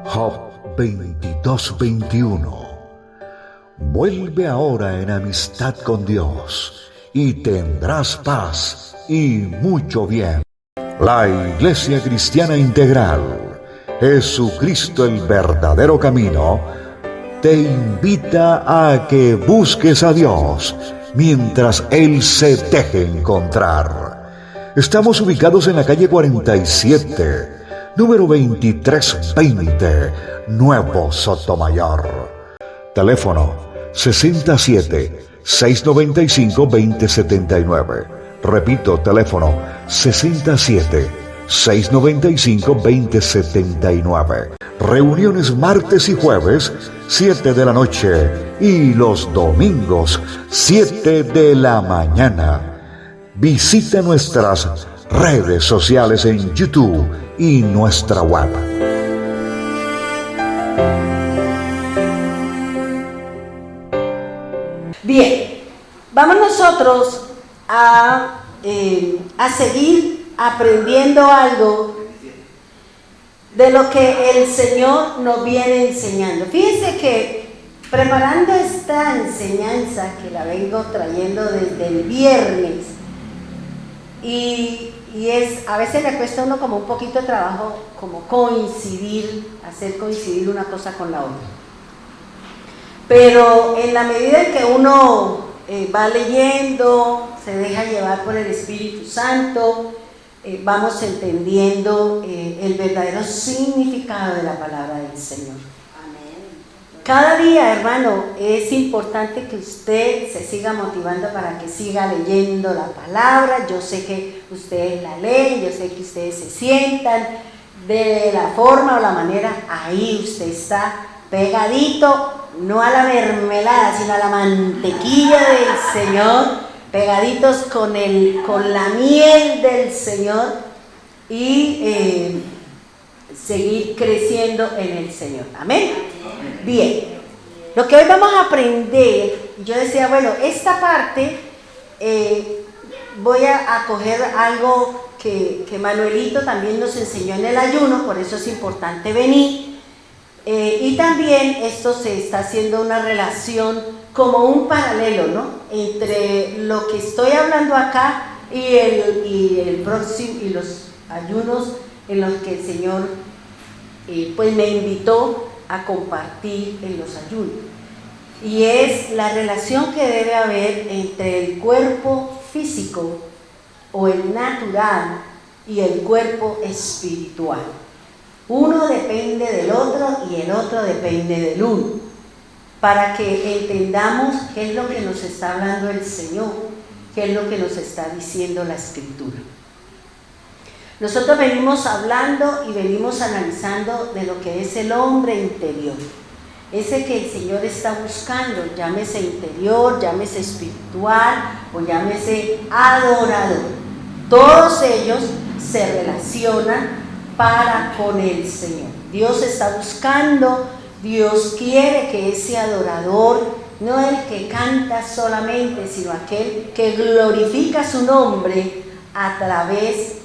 Job 22:21. Vuelve ahora en amistad con Dios y tendrás paz y mucho bien. La Iglesia Cristiana Integral, Jesucristo el verdadero camino, te invita a que busques a Dios mientras Él se deje encontrar. Estamos ubicados en la calle 47, número 2320, Nuevo Sotomayor. Teléfono 67-695-2079. Repito, teléfono 67-695-2079. Reuniones martes y jueves, 7 de la noche, y los domingos, 7 de la mañana. Visita nuestras redes sociales en YouTube y nuestra web. Bien, vamos nosotros a seguir aprendiendo algo de lo que el Señor nos viene enseñando. Fíjense que preparando esta enseñanza que la vengo trayendo desde el viernes, y a veces le cuesta a uno como un poquito de trabajo como hacer coincidir una cosa con la otra. Pero en la medida en que uno va leyendo, se deja llevar por el Espíritu Santo, vamos entendiendo el verdadero significado de la palabra del Señor. Cada día, hermano, es importante que usted se siga motivando para que siga leyendo la palabra. Yo sé que ustedes la leen, yo sé que ustedes se sientan de la forma o la manera, ahí usted está pegadito, no a la mermelada, sino a la mantequilla del Señor, pegaditos con la miel del Señor y seguir creciendo en el Señor. Amén. Bien, lo que hoy vamos a aprender, yo decía, bueno, esta parte voy a coger algo que Manuelito también nos enseñó en el ayuno, por eso es importante venir, y también esto se está haciendo una relación como un paralelo, ¿no?, entre lo que estoy hablando acá y el próximo, y los ayunos en los que el Señor pues me invitó a compartir en los ayunos, y es la relación que debe haber entre el cuerpo físico o el natural y el cuerpo espiritual. Uno depende del otro y el otro depende del uno, para que entendamos qué es lo que nos está hablando el Señor, qué es lo que nos está diciendo la Escritura. Nosotros venimos hablando y venimos analizando de lo que es el hombre interior, ese que el Señor está buscando, llámese interior, llámese espiritual o llámese adorador. Todos ellos se relacionan para con el Señor. Dios está buscando, Dios quiere que ese adorador, no el que canta solamente, sino aquel que glorifica su nombre a través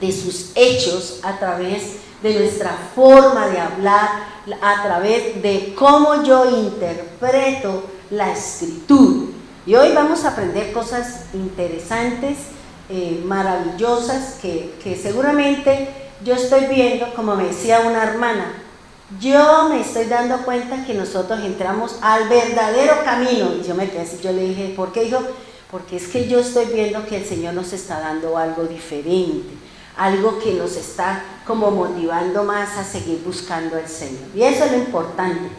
de sus hechos, a través de nuestra forma de hablar, a través de cómo yo interpreto la Escritura. Y hoy vamos a aprender cosas interesantes, maravillosas, que seguramente yo estoy viendo, como me decía una hermana, yo me estoy dando cuenta que nosotros entramos al verdadero camino. Y yo me quedé así, yo le dije, ¿por qué? Dijo, porque es que yo estoy viendo que el Señor nos está dando algo diferente, algo que nos está como motivando más a seguir buscando al Señor. Y eso es lo importante,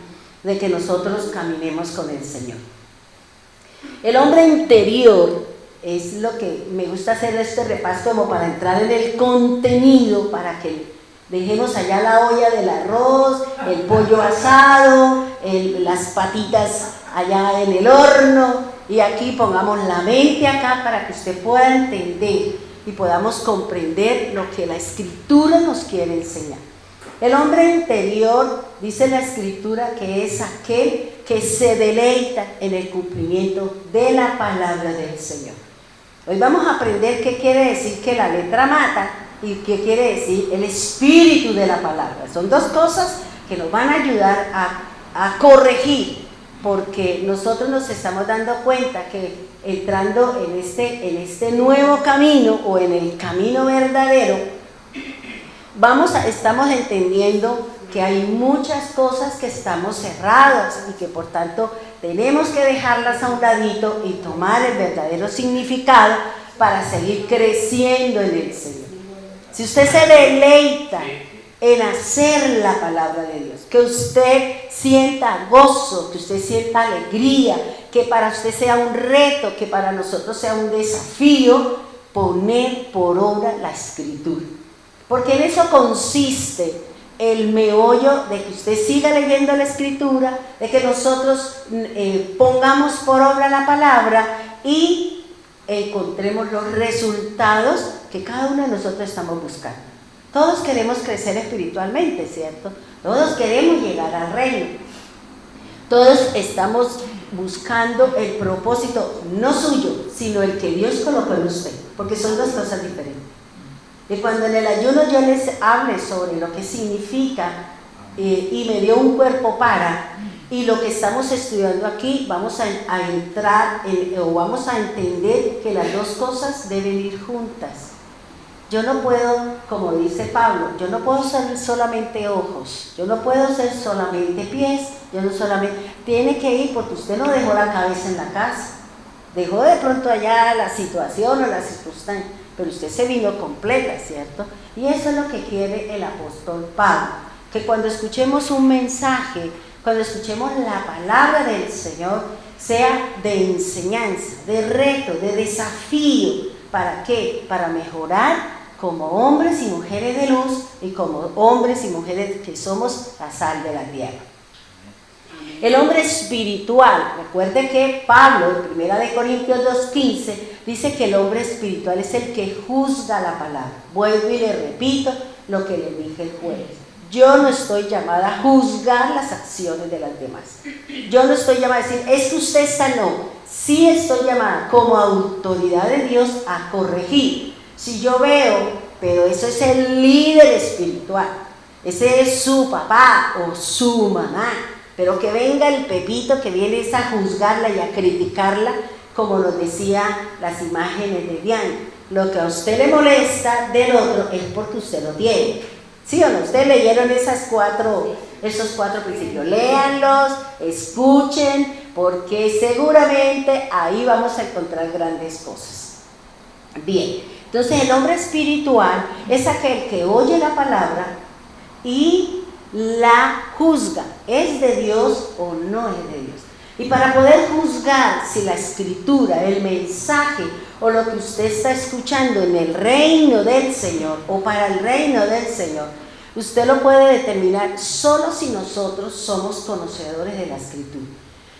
de que nosotros caminemos con el Señor. El hombre interior es lo que me gusta hacer este repaso como para entrar en el contenido, para que dejemos allá la olla del arroz, el pollo asado, las patitas allá en el horno, y aquí pongamos la mente acá para que usted pueda entender y podamos comprender lo que la Escritura nos quiere enseñar. El hombre interior, dice la Escritura, que es aquel que se deleita en el cumplimiento de la palabra del Señor. Hoy vamos a aprender qué quiere decir que la letra mata y qué quiere decir el espíritu de la palabra. Son dos cosas que nos van a ayudar a corregir, porque nosotros nos estamos dando cuenta que entrando en este nuevo camino o en el camino verdadero, estamos entendiendo que hay muchas cosas que estamos cerradas y que por tanto tenemos que dejarlas a un ladito y tomar el verdadero significado para seguir creciendo en el Señor. Si usted se deleita en hacer la palabra de Dios, que usted sienta gozo, que usted sienta alegría, que para usted sea un reto, que para nosotros sea un desafío, poner por obra la Escritura. Porque en eso consiste el meollo de que usted siga leyendo la Escritura, de que nosotros pongamos por obra la palabra y encontremos los resultados que cada uno de nosotros estamos buscando. Todos queremos crecer espiritualmente, ¿cierto? Todos queremos llegar al reino. Todos estamos buscando el propósito, no suyo, sino el que Dios colocó en usted, porque son dos cosas diferentes. Y cuando en el ayuno yo les hable sobre lo que significa y me dio un cuerpo para, y lo que estamos estudiando aquí, vamos a entrar o vamos a entender que las dos cosas deben ir juntas. Yo no puedo, como dice Pablo, yo no puedo ser solamente ojos, yo no puedo ser solamente pies, yo no solamente, tiene que ir porque usted no dejó la cabeza en la casa, dejó de pronto allá la situación o la circunstancia, pero usted se vino completa, ¿cierto? Y eso es lo que quiere el apóstol Pablo, que cuando escuchemos un mensaje, cuando escuchemos la palabra del Señor, sea de enseñanza, de reto, de desafío. ¿Para qué? Para mejorar como hombres y mujeres de luz y como hombres y mujeres que somos la sal de la tierra. El hombre espiritual, recuerde que Pablo, en 1 Corintios 2:15, dice que el hombre espiritual es el que juzga la palabra. Vuelvo y le repito lo que le dije el jueves. Yo no estoy llamada a juzgar las acciones de las demás. Yo no estoy llamada a decir, es que usted está no. Sí estoy llamada como autoridad de Dios a corregir. Si yo veo, pero eso es el líder espiritual, ese es su papá o su mamá, pero que venga el Pepito que viene es a juzgarla y a criticarla, como nos decía las imágenes de Diana. Lo que a usted le molesta del otro es porque usted lo tiene. ¿Sí o no? Ustedes leyeron esos cuatro principios. Léanlos, escuchen, porque seguramente ahí vamos a encontrar grandes cosas. Bien, entonces el hombre espiritual es aquel que oye la palabra y la juzga. ¿Es de Dios o no es de Dios? Y para poder juzgar si la escritura, el mensaje o lo que usted está escuchando en el reino del Señor o para el reino del Señor, usted lo puede determinar solo si nosotros somos conocedores de la escritura.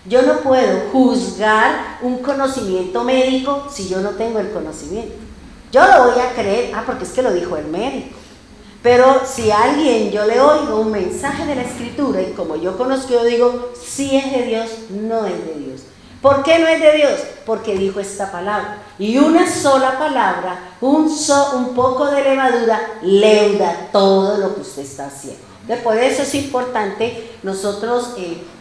Yo no puedo juzgar un conocimiento médico si yo no tengo el conocimiento. Yo lo voy a creer, porque es que lo dijo el médico. Pero si a alguien yo le oigo un mensaje de la escritura y como yo conozco, yo digo, sí es de Dios, no es de Dios. ¿Por qué no es de Dios? Porque dijo esta palabra. Y una sola palabra, un poco de levadura, leuda todo lo que usted está haciendo. Por eso es importante nosotros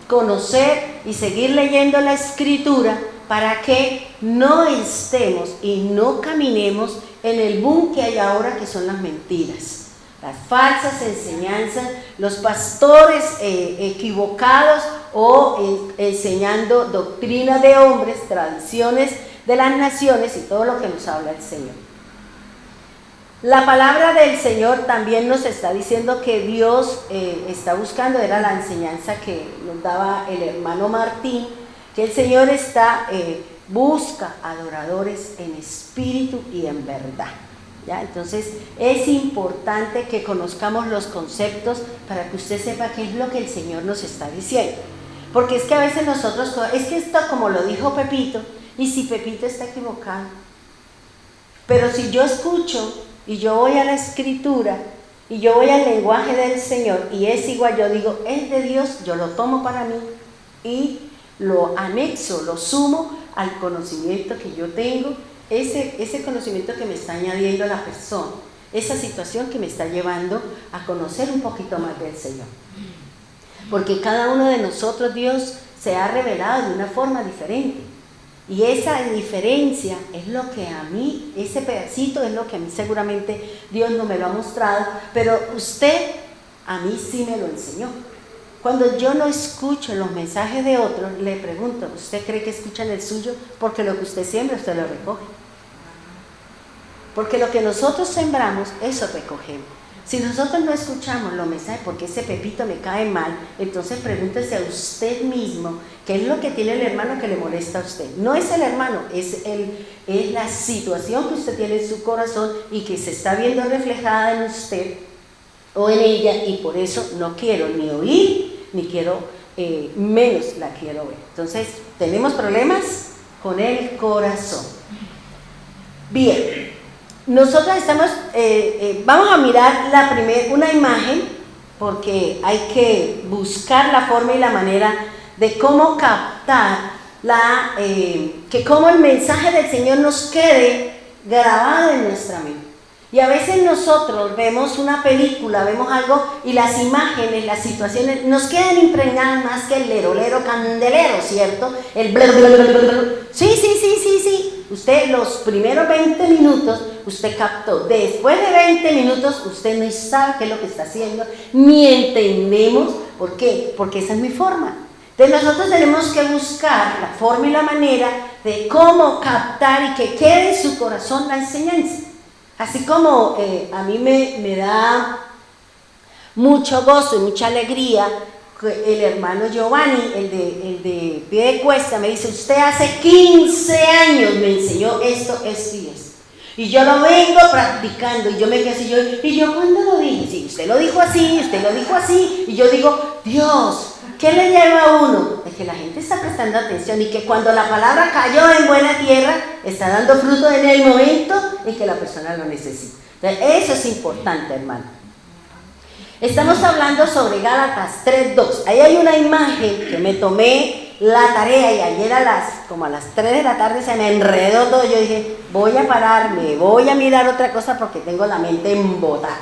conocer y seguir leyendo la escritura para que no estemos y no caminemos en el boom que hay ahora, que son las mentiras. Las falsas enseñanzas, los pastores equivocados o enseñando doctrina de hombres, tradiciones de las naciones y todo lo que nos habla el Señor. La palabra del Señor también nos está diciendo que Dios está buscando, era la enseñanza que nos daba el hermano Martín, que el Señor busca adoradores en espíritu y en verdad. ¿Ya? Entonces es importante que conozcamos los conceptos para que usted sepa qué es lo que el Señor nos está diciendo, porque es que a veces nosotros, es que esto como lo dijo Pepito, y si Pepito está equivocado, Pero si yo escucho y yo voy a la escritura y yo voy al lenguaje del Señor y es igual, yo digo, es de Dios, yo lo tomo para mí y lo anexo, lo sumo al conocimiento que yo tengo, ese conocimiento que me está añadiendo la persona, esa situación que me está llevando a conocer un poquito más del Señor. Porque cada uno de nosotros, Dios se ha revelado de una forma diferente. Y esa diferencia es lo que a mí, ese pedacito es lo que a mí seguramente Dios no me lo ha mostrado, pero usted a mí sí me lo enseñó. Cuando yo no escucho los mensajes de otros, le pregunto, ¿usted cree que escuchan el suyo? Porque lo que usted siembra, usted lo recoge. Porque lo que nosotros sembramos, eso recogemos. Si nosotros no escuchamos los mensajes porque ese pepito me cae mal, entonces pregúntese a usted mismo qué es lo que tiene el hermano que le molesta a usted. No es el hermano, es la situación que usted tiene en su corazón y que se está viendo reflejada en usted o en ella, y por eso no quiero ni oír, ni quiero, menos la quiero ver. Entonces, tenemos problemas con el corazón. Bien. Nosotros estamos, vamos a mirar una imagen, porque hay que buscar la forma y la manera de cómo captar que cómo el mensaje del Señor nos quede grabado en nuestra mente. Y a veces nosotros vemos una película, vemos algo y las imágenes, las situaciones nos quedan impregnadas más que el lero candelero, ¿cierto? El bla, bla, bla, bla, bla. Sí. Usted los primeros 20 minutos, usted captó. Después de 20 minutos, usted no sabe qué es lo que está haciendo, ni entendemos por qué, porque esa es mi forma. Entonces nosotros tenemos que buscar la forma y la manera de cómo captar y que quede en su corazón la enseñanza. Así como a mí me da mucho gozo y mucha alegría el hermano Giovanni, el de Piedecuesta, me dice, usted hace 15 años me enseñó esto y esto. Y yo lo vengo practicando, y yo me quedé así, ¿y yo cuándo lo dije? Sí, usted lo dijo así, y yo digo, Dios, ¿qué le lleva a uno? Es que la gente está prestando atención y que cuando la palabra cayó en buena tierra, está dando fruto en el momento en que la persona lo necesita. Entonces, eso es importante, hermano. Estamos hablando sobre Gálatas 3:2. Ahí hay una imagen que me tomé la tarea y ayer como a las 3 de la tarde se me enredó todo. Yo dije, voy a pararme, voy a mirar otra cosa porque tengo la mente embotada.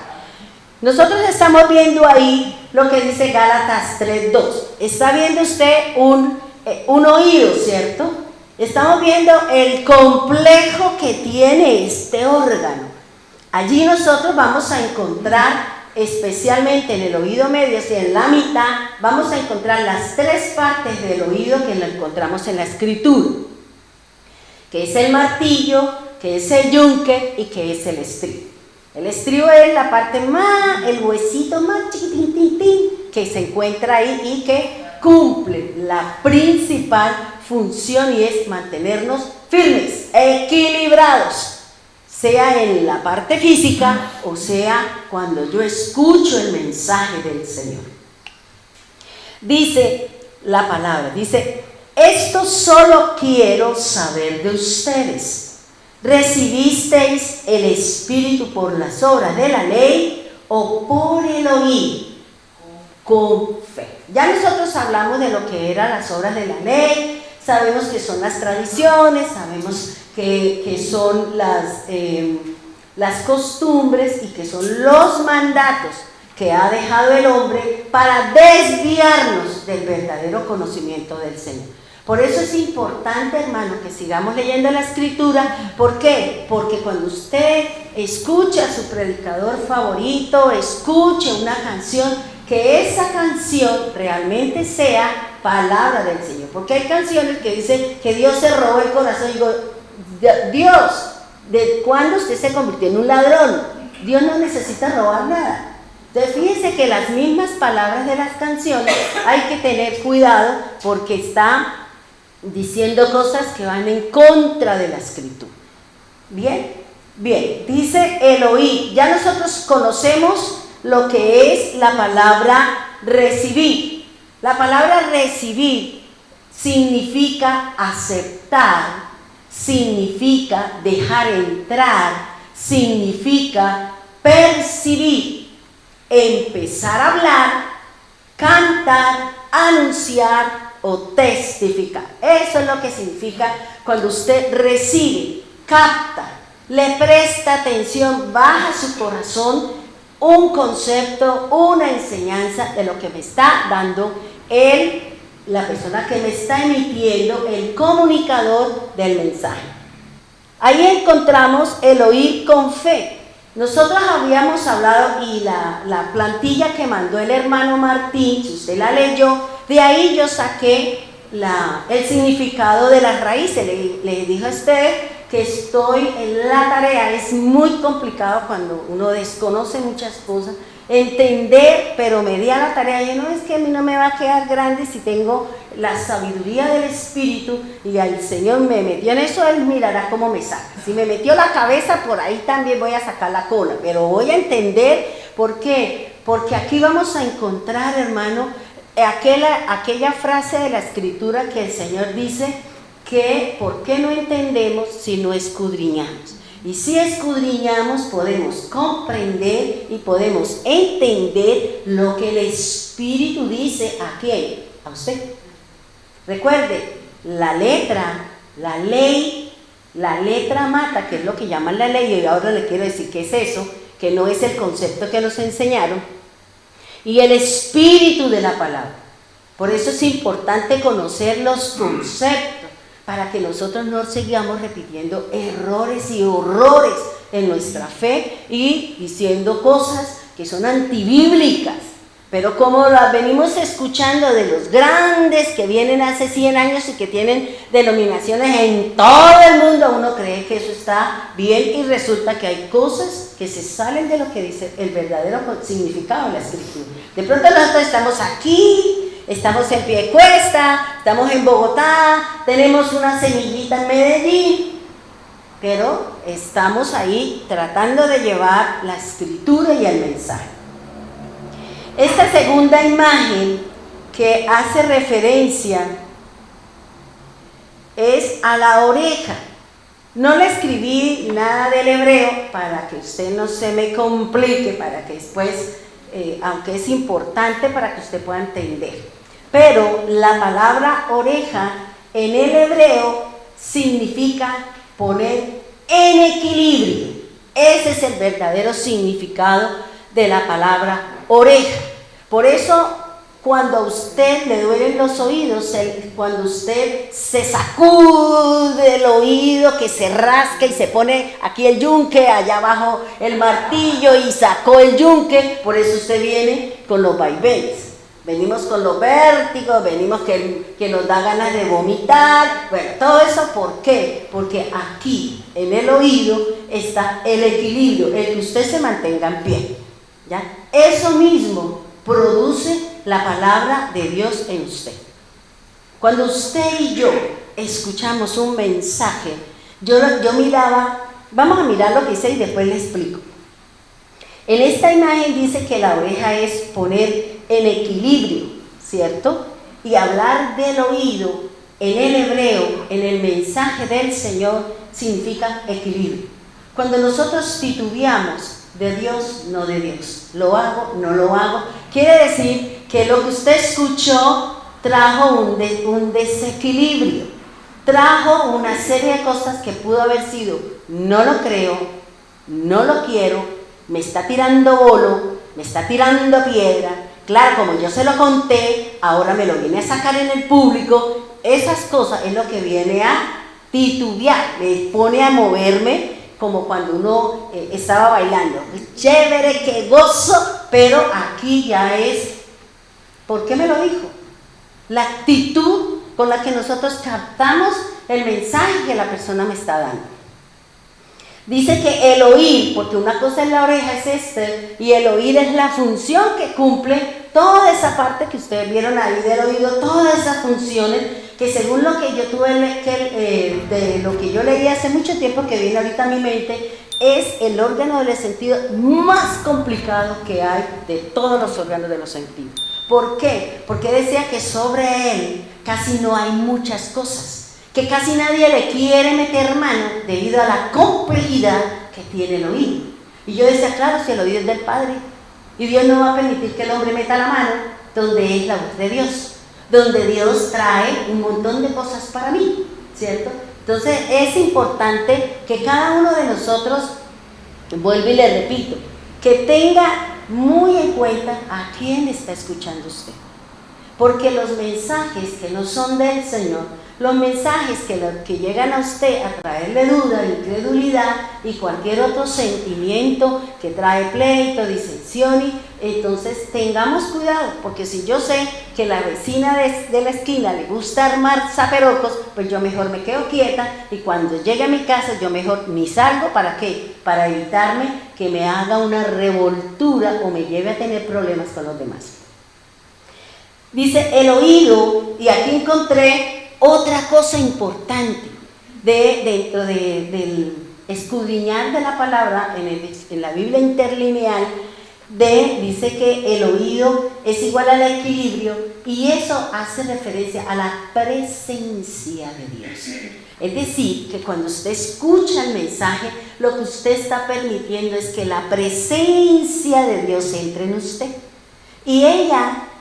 Nosotros estamos viendo ahí lo que dice Gálatas 3:2. Está viendo usted un oído, ¿cierto? Estamos viendo el complejo que tiene este órgano. Allí nosotros vamos a encontrar, especialmente en el oído medio, o sea, en la mitad, vamos a encontrar las 3 partes del oído que lo encontramos en la escritura, que es el martillo, que es el yunque y que es el estribo. El estribo es la parte más, el huesito más chiquitín que se encuentra ahí y que cumple la principal función, y es mantenernos firmes, equilibrados, sea en la parte física o sea cuando yo escucho el mensaje del Señor. Dice la palabra, dice, esto solo quiero saber de ustedes. ¿Recibisteis el Espíritu por las obras de la ley o por el oír? Con fe. Ya nosotros hablamos de lo que eran las obras de la ley, sabemos que son las tradiciones, sabemos que son las costumbres y que son los mandatos que ha dejado el hombre para desviarnos del verdadero conocimiento del Señor. Por eso es importante, hermano, que sigamos leyendo la Escritura. ¿Por qué? Porque cuando usted escucha a su predicador favorito, escuche una canción, que esa canción realmente sea palabra del Señor. Porque hay canciones que dicen que Dios se robó el corazón. Y digo, Dios, ¿de cuándo usted se convirtió en un ladrón? Dios no necesita robar nada. Entonces fíjense que las mismas palabras de las canciones hay que tener cuidado, porque está diciendo cosas que van en contra de la Escritura. Bien, dice el oír. Ya nosotros conocemos lo que es la palabra recibir. La palabra recibir significa aceptar significa dejar entrar, significa percibir, empezar a hablar, cantar, anunciar o testificar. Eso es lo que significa cuando usted recibe, capta, le presta atención, baja su corazón un concepto, una enseñanza de lo que me está dando la persona que me está emitiendo, el comunicador del mensaje. Ahí encontramos el oír con fe. Nosotros habíamos hablado y la plantilla que mandó el hermano Martín, si usted la leyó, de ahí yo saqué el significado de las raíces. Le dije a usted que estoy en la tarea, es muy complicado cuando uno desconoce muchas cosas, entender, pero me di a la tarea y no es que a mí no me va a quedar grande si tengo la sabiduría del Espíritu y el Señor me metió en eso, Él mirará cómo me saca. Si me metió la cabeza, por ahí también voy a sacar la cola, pero voy a entender por qué. Porque aquí vamos a encontrar, hermano, aquella frase de la Escritura que el Señor dice que ¿por qué no entendemos si no escudriñamos? Y si escudriñamos podemos comprender y podemos entender lo que el Espíritu dice a quién, a usted. Recuerde, la letra, la ley, la letra mata, que es lo que llaman la ley, y ahora le quiero decir qué es eso, que no es el concepto que nos enseñaron, y el espíritu de la palabra. Por eso es importante conocer los conceptos, para que nosotros no sigamos repitiendo errores y horrores en nuestra fe y diciendo cosas que son antibíblicas. Pero como las venimos escuchando de los grandes que vienen hace 100 años y que tienen denominaciones en todo el mundo, uno cree que eso está bien y resulta que hay cosas que se salen de lo que dice el verdadero significado de la Escritura. De pronto nosotros estamos aquí, estamos en Piedecuesta, estamos en Bogotá, tenemos una semillita en Medellín, pero estamos ahí tratando de llevar la Escritura y el mensaje. Esta segunda imagen que hace referencia es a la oreja. No le escribí nada del hebreo para que usted no se me complique, para que después, aunque es importante para que usted pueda entender. Pero la palabra oreja en el hebreo significa poner en equilibrio. Ese es el verdadero significado de la palabra oreja. Por eso, cuando a usted le duelen los oídos, cuando usted se sacude el oído, que se rasca y se pone aquí el yunque, allá abajo el martillo y sacó el yunque, por eso usted viene con los vaivenes. Venimos con los vértigos, venimos que nos da ganas de vomitar. Bueno, todo eso, ¿por qué? Porque aquí, en el oído, está el equilibrio, el que usted se mantenga en pie. ¿Ya? Eso mismo produce la palabra de Dios en usted. Cuando usted y yo escuchamos un mensaje, yo miraba, vamos a mirar lo que dice y después le explico. En esta imagen dice que la oreja es poner en equilibrio, ¿cierto? Y hablar del oído en el hebreo, en el mensaje del Señor, significa equilibrio. Cuando nosotros titubeamos de Dios, no de Dios, lo hago, no lo hago, quiere decir que lo que usted escuchó trajo un desequilibrio, trajo una serie de cosas que pudo haber sido, no lo creo, no lo quiero, me está tirando bolo, me está tirando piedra. Claro, como yo se lo conté, ahora me lo viene a sacar en el público. Esas cosas es lo que viene a titubear, me pone a moverme como cuando uno estaba bailando. Chévere, qué gozo, pero aquí ya es, ¿por qué me lo dijo? La actitud con la que nosotros captamos el mensaje que la persona me está dando. Dice que el oír, porque una cosa es la oreja, es este, y el oír es la función que cumple toda esa parte que ustedes vieron ahí del oído, todas esas funciones que según lo que yo tuve de lo que yo leí hace mucho tiempo, que viene ahorita a mi mente, es el órgano del sentido más complicado que hay de todos los órganos de los sentidos. ¿Por qué? Porque decía que sobre él casi no hay muchas cosas, que casi nadie le quiere meter mano debido a la complejidad que tiene el oído. Y yo decía, claro, si el oído es del Padre, y Dios no va a permitir que el hombre meta la mano donde es la voz de Dios, donde Dios trae un montón de cosas para mí, ¿cierto? Entonces es importante que cada uno de nosotros, vuelvo y le repito, que tenga muy en cuenta a quién está escuchando usted. Porque los mensajes que no son del Señor, los mensajes que llegan a usted a traerle duda, incredulidad y cualquier otro sentimiento que trae pleito, disensión, entonces tengamos cuidado, porque si yo sé que la vecina de la esquina le gusta armar zaperocos, pues yo mejor me quedo quieta y cuando llegue a mi casa yo mejor ni salgo. ¿Para qué? Para evitarme que me haga una revoltura o me lleve a tener problemas con los demás. Dice el oído, y aquí encontré otra cosa importante dentro del escudriñar de la palabra en la Biblia interlineal, dice que el oído es igual al equilibrio, y eso hace referencia a la presencia de Dios. Es decir, que cuando usted escucha el mensaje, lo que usted está permitiendo es que la presencia de Dios entre en usted. Y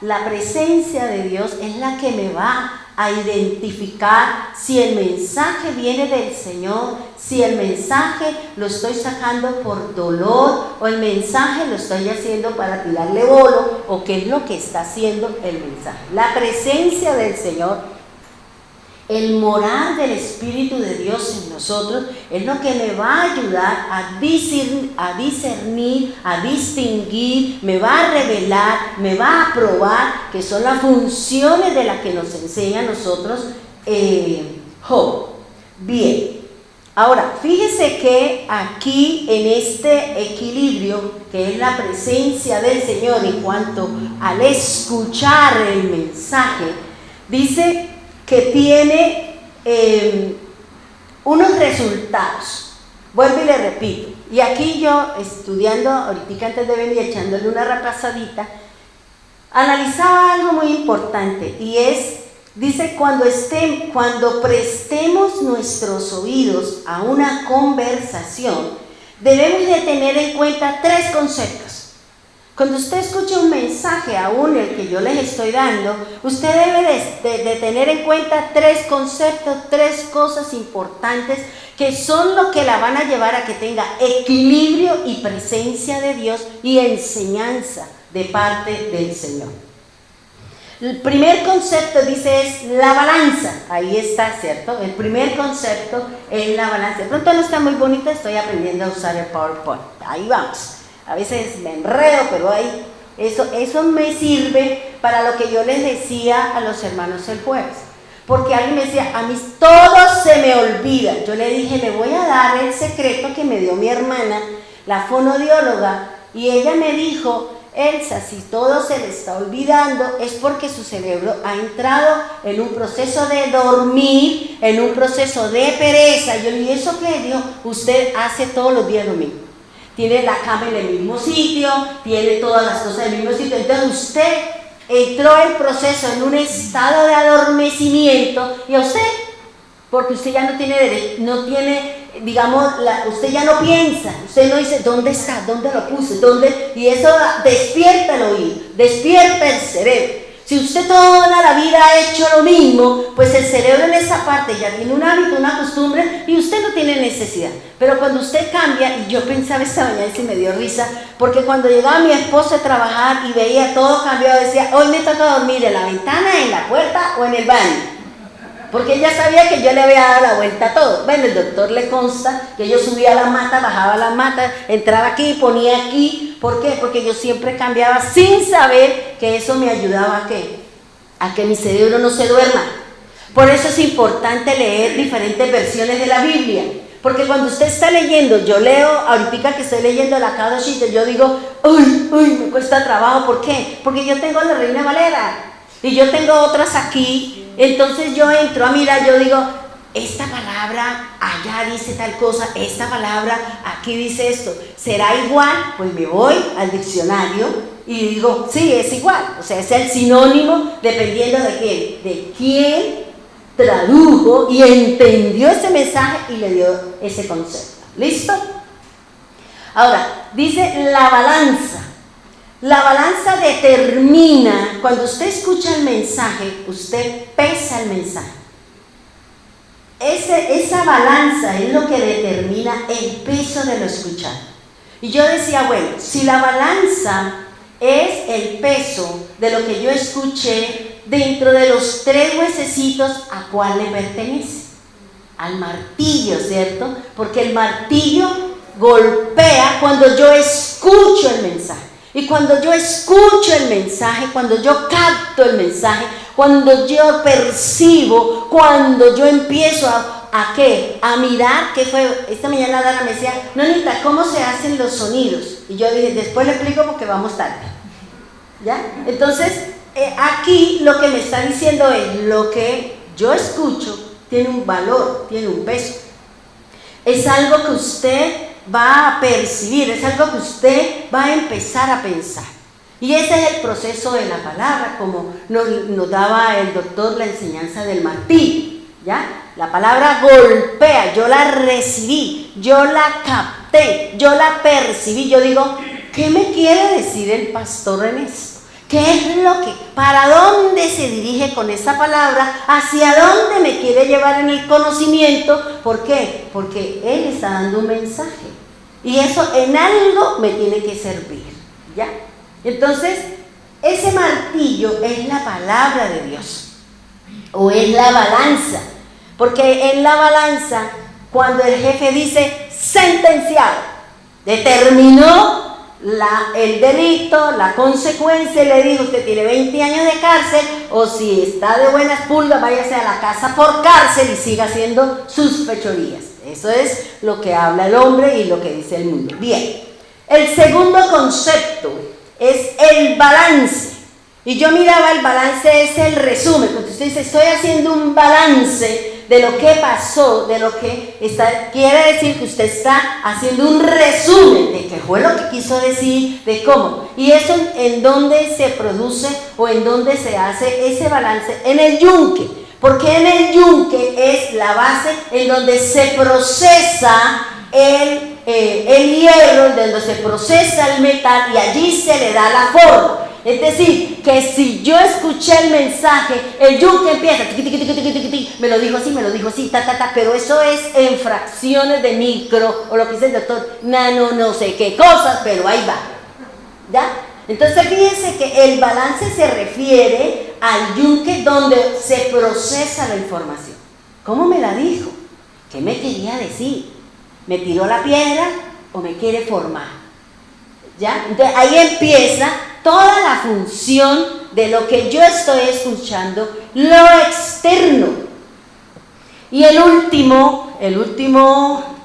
la presencia de Dios es la que me va a identificar si el mensaje viene del Señor, si el mensaje lo estoy sacando por dolor o el mensaje lo estoy haciendo para tirarle bolo, o qué es lo que está haciendo el mensaje. La presencia del Señor, el morar del Espíritu de Dios en nosotros, es lo que me va a ayudar a discernir, a distinguir, me va a revelar, me va a probar, que son las funciones de las que nos enseña a nosotros Job. Bien, ahora fíjese que aquí en este equilibrio, que es la presencia del Señor en cuanto al escuchar el mensaje, dice que tiene unos resultados. Vuelvo y le repito, y aquí yo estudiando ahorita antes de venir, echándole una repasadita, analizaba algo muy importante, y dice, cuando prestemos nuestros oídos a una conversación, debemos de tener en cuenta 3 conceptos. Cuando usted escuche un mensaje, aún el que yo les estoy dando, usted debe de tener en cuenta 3 conceptos, 3 cosas importantes que son lo que la van a llevar a que tenga equilibrio y presencia de Dios y enseñanza de parte del Señor. El primer concepto, dice, es la balanza. Ahí está, ¿cierto? El primer concepto es la balanza. De pronto no está muy bonita, estoy aprendiendo a usar el PowerPoint. Ahí vamos. A veces me enredo, pero ahí eso me sirve para lo que yo les decía a los hermanos el jueves. Porque alguien me decía, a mí todo se me olvida. Yo le dije, le voy a dar el secreto que me dio mi hermana, la fonodióloga, y ella me dijo, Elsa, si todo se le está olvidando es porque su cerebro ha entrado en un proceso de dormir, en un proceso de pereza. Yo le dije, ¿eso qué? Dijo, usted hace todos los días lo mismo. Tiene la cama en el mismo sitio, tiene todas las cosas en el mismo sitio. Entonces usted entró el proceso en un estado de adormecimiento, y a usted, porque usted ya no tiene, digamos, usted ya no piensa, usted no dice, ¿dónde está? ¿Dónde lo puse? ¿Dónde? Y eso despierta el oído, despierta el cerebro. Si usted toda la vida ha hecho lo mismo, pues el cerebro en esa parte ya tiene un hábito, una costumbre, y usted no tiene necesidad. Pero cuando usted cambia, y yo pensaba esta mañana y se me dio risa, porque cuando llegaba mi esposo a trabajar y veía todo cambiado, decía, hoy me toca dormir en la ventana, en la puerta o en el baño. Porque ella sabía que yo le había dado la vuelta a todo. Bueno, el doctor le consta que yo subía la mata, bajaba la mata, entraba aquí, ponía aquí. ¿Por qué? Porque yo siempre cambiaba sin saber que eso me ayudaba ¿a qué? A que mi cerebro no se duerma. Por eso es importante leer diferentes versiones de la Biblia. Porque cuando usted está leyendo, yo leo, ahorita que estoy leyendo la Kadoshit, yo digo, uy, me cuesta trabajo. ¿Por qué? Porque yo tengo la Reina Valera y yo tengo otras aquí. Entonces yo entro a mirar, yo digo, esta palabra allá dice tal cosa, esta palabra aquí dice esto, ¿será igual? Pues me voy al diccionario y digo, sí, es igual. O sea, es el sinónimo dependiendo de quién tradujo y entendió ese mensaje y le dio ese concepto. ¿Listo? Ahora, dice la balanza. La balanza determina, cuando usted escucha el mensaje, usted pesa el mensaje. Esa balanza es lo que determina el peso de lo escuchado. Y yo decía, bueno, si la balanza es el peso de lo que yo escuché dentro de los 3 huesecitos, ¿a cuál le pertenece? Al martillo, ¿cierto? Porque el martillo golpea cuando yo escucho el mensaje. Y cuando yo escucho el mensaje, cuando yo capto el mensaje, cuando yo percibo, cuando yo empiezo ¿a qué? A mirar, ¿qué fue? Esta mañana Dana me decía, Nonita, ¿cómo se hacen los sonidos? Y yo dije, después le explico porque vamos tarde. ¿Ya? Entonces, aquí lo que me está diciendo es, lo que yo escucho tiene un valor, tiene un peso. Es algo que usted va a percibir, es algo que usted va a empezar a pensar. Y ese es el proceso de la palabra, como nos daba el doctor la enseñanza del martillo, ¿ya? La palabra golpea, yo la recibí, yo la capté, yo la percibí, yo digo, ¿qué me quiere decir el pastor en esto? ¿Qué es lo que, para dónde se dirige con esa palabra? ¿Hacia dónde me quiere llevar en el conocimiento? ¿Por qué? Porque Él está dando un mensaje. Y eso en algo me tiene que servir, ¿ya? Entonces, ese martillo es la palabra de Dios. O es la balanza. Porque en la balanza, cuando el jefe dice sentenciado, determinó el delito, la consecuencia, le dijo, usted tiene 20 años de cárcel, o si está de buenas pulgas, váyase a la casa por cárcel y siga haciendo sus fechorías. Eso es lo que habla el hombre y lo que dice el mundo. Bien, el segundo concepto es el balance. Y yo miraba, el balance es el resumen. Cuando usted dice, estoy haciendo un balance de lo que pasó, de lo que está, quiere decir que usted está haciendo un resumen de qué fue lo que quiso decir, de cómo. Y eso en dónde se produce o en dónde se hace ese balance, en el yunque. Porque en el yunque es la base en donde se procesa el hierro, donde se procesa el metal y allí se le da la forma. Es decir, que si yo escuché el mensaje, el yunque empieza, me lo dijo así, pero eso es en fracciones de micro, o lo que dice el doctor, no sé qué cosas, pero ahí va. ¿Ya? Entonces fíjense que el balance se refiere al yunque donde se procesa la información. ¿Cómo me la dijo? ¿Qué me quería decir? ¿Me tiró la piedra o me quiere formar? ¿Ya? Entonces ahí empieza toda la función de lo que yo estoy escuchando, lo externo. Y el último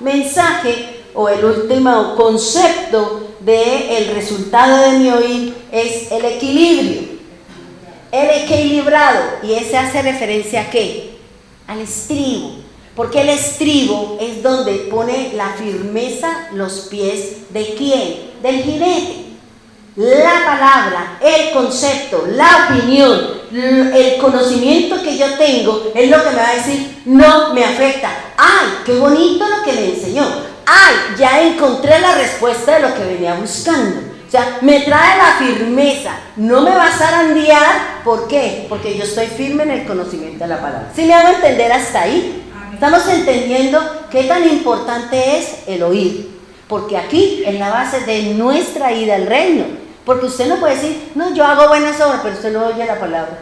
mensaje o el último concepto del resultado de mi oír es el equilibrio. El equilibrado, y ese hace referencia ¿a qué? Al estribo. Porque el estribo es donde pone la firmeza los pies ¿de quién? Del jinete. La palabra, el concepto, la opinión, el conocimiento que yo tengo es lo que me va a decir, no me afecta. ¡Ay, qué bonito lo que me enseñó! ¡Ay, ya encontré la respuesta de lo que venía buscando! O sea, me trae la firmeza, no me va a zarandear. ¿Por qué? Porque yo estoy firme en el conocimiento de la palabra. ¿Sí me hago entender hasta ahí? Estamos entendiendo qué tan importante es el oír. Porque aquí es la base de nuestra ida al reino. Porque usted no puede decir, no, yo hago buenas obras, pero usted no oye la palabra.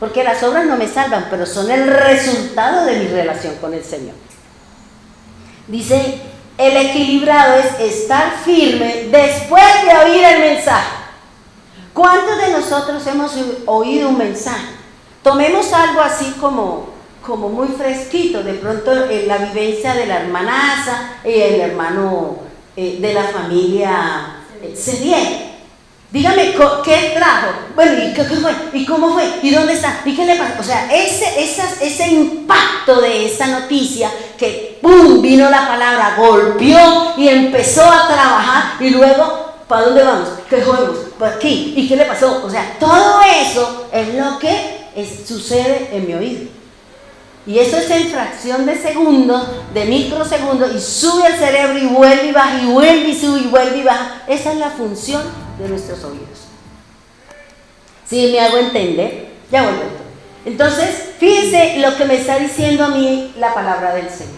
Porque las obras no me salvan, pero son el resultado de mi relación con el Señor. Dice, el equilibrado es estar firme después de oír el mensaje. ¿Cuántos de nosotros hemos oído un mensaje? Tomemos algo así como muy fresquito, de pronto la vivencia de la hermana Asa y el hermano de la familia Cediel. Dígame, ¿qué trajo? Bueno, ¿y qué fue? ¿Y cómo fue? ¿Y dónde está? ¿Y qué le pasó? O sea, ese impacto de esa noticia que ¡pum! Vino la palabra, golpeó y empezó a trabajar y luego, ¿para dónde vamos? ¿Qué juegos? ¿Por aquí? ¿Y qué le pasó? O sea, todo eso es lo que sucede en mi oído. Y eso es en fracción de segundos, de microsegundos, y sube al cerebro y vuelve y baja, y vuelve y sube y vuelve y baja. Esa es la función de nuestros oídos. ¿Sí me hago entender? Ya vuelvo. Entonces, fíjense lo que me está diciendo a mí la palabra del Señor.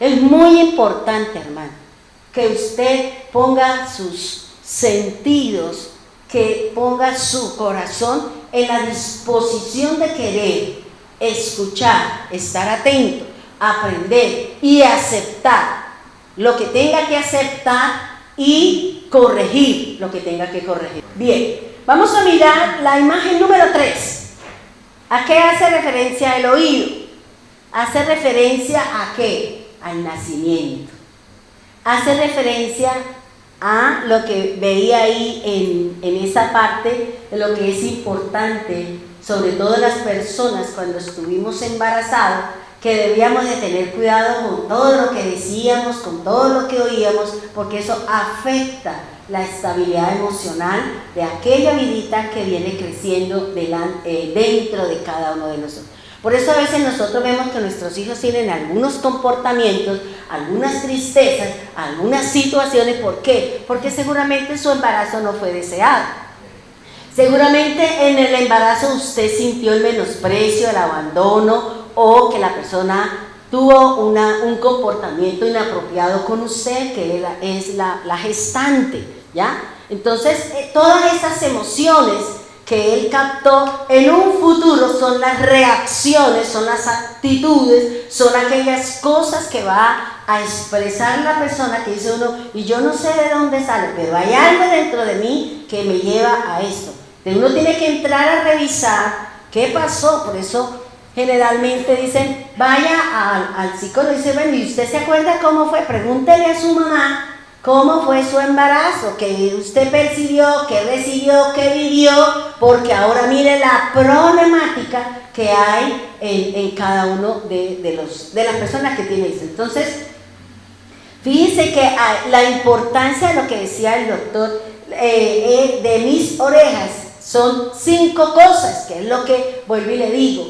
Es muy importante, hermano, que usted ponga sus sentidos, que ponga su corazón en la disposición de querer escuchar, estar atento, aprender y aceptar lo que tenga que aceptar y corregir lo que tenga que corregir. Bien, vamos a mirar la imagen número 3. ¿A qué hace referencia el oído? Hace referencia a qué? Al nacimiento. Hace referencia a lo que veía ahí en esa parte de lo que es importante, sobre todo las personas cuando estuvimos embarazados, que debíamos de tener cuidado con todo lo que decíamos, con todo lo que oíamos, porque eso afecta la estabilidad emocional de aquella vidita que viene creciendo dentro de cada uno de nosotros. Por eso a veces nosotros vemos que nuestros hijos tienen algunos comportamientos, algunas tristezas, algunas situaciones. ¿Por qué? Porque seguramente su embarazo no fue deseado. Seguramente en el embarazo usted sintió el menosprecio, el abandono, o que la persona tuvo un comportamiento inapropiado con usted, que es la gestante, ¿ya? Entonces, todas esas emociones que él captó en un futuro son las reacciones, son las actitudes, son aquellas cosas que va a expresar la persona, que dice uno, y yo no sé de dónde sale, pero hay algo dentro de mí que me lleva a esto. Entonces uno tiene que entrar a revisar qué pasó. Por eso generalmente dicen, vaya al psicólogo y dice, bueno, ¿y usted se acuerda cómo fue? Pregúntele a su mamá cómo fue su embarazo, qué usted percibió, qué recibió, qué vivió, porque ahora mire la problemática que hay en cada uno de las personas que tiene eso. Entonces, fíjense que la importancia de lo que decía el doctor, de mis orejas, son 5 cosas, que es lo que vuelvo y le digo.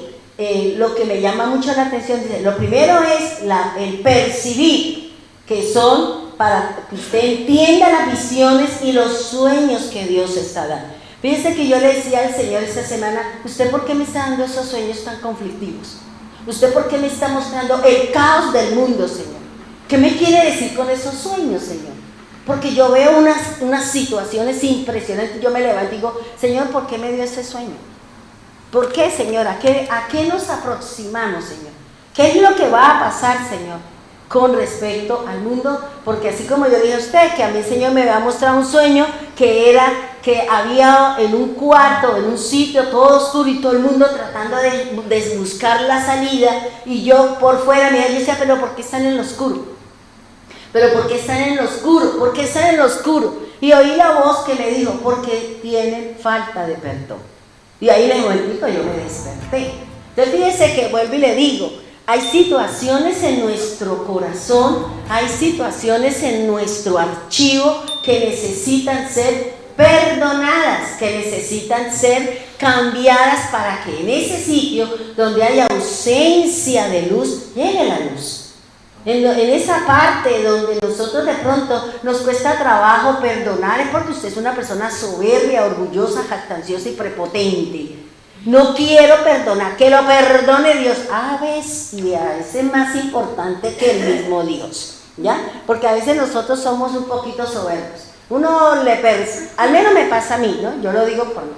Lo que me llama mucho la atención, dice, lo primero es el percibir, que son para que usted entienda las visiones y los sueños que Dios está dando. Fíjense que yo le decía al Señor esta semana, ¿usted por qué me está dando esos sueños tan conflictivos? ¿Usted por qué me está mostrando el caos del mundo, Señor? ¿Qué me quiere decir con esos sueños, Señor? Porque yo veo unas situaciones impresionantes. Yo me levanto y digo, Señor, ¿por qué me dio ese sueño? ¿Por qué, Señor? ¿A qué nos aproximamos, Señor? ¿Qué es lo que va a pasar, Señor, con respecto al mundo? Porque así como yo dije a usted, que a mí el Señor me va a mostrar un sueño que era que había en un cuarto, en un sitio todo oscuro y todo el mundo tratando de buscar la salida, y yo por fuera, mira, yo decía, pero ¿por qué están en lo oscuro? ¿Pero por qué están en lo oscuro? ¿Por qué están en lo oscuro? Y oí la voz que me dijo, porque tienen falta de perdón. Y ahí le momentico yo me desperté. Entonces fíjese que vuelvo y le digo, hay situaciones en nuestro corazón, hay situaciones en nuestro archivo que necesitan ser perdonadas, que necesitan ser cambiadas para que en ese sitio donde hay ausencia de luz, llegue la luz. En esa parte donde nosotros de pronto nos cuesta trabajo perdonar, es porque usted es una persona soberbia, orgullosa, jactanciosa y prepotente. No quiero perdonar, que lo perdone Dios. A veces es más importante que el mismo Dios, ¿ya? Porque a veces nosotros somos un poquito soberbios. Al menos me pasa a mí, ¿no? Yo lo digo por mí.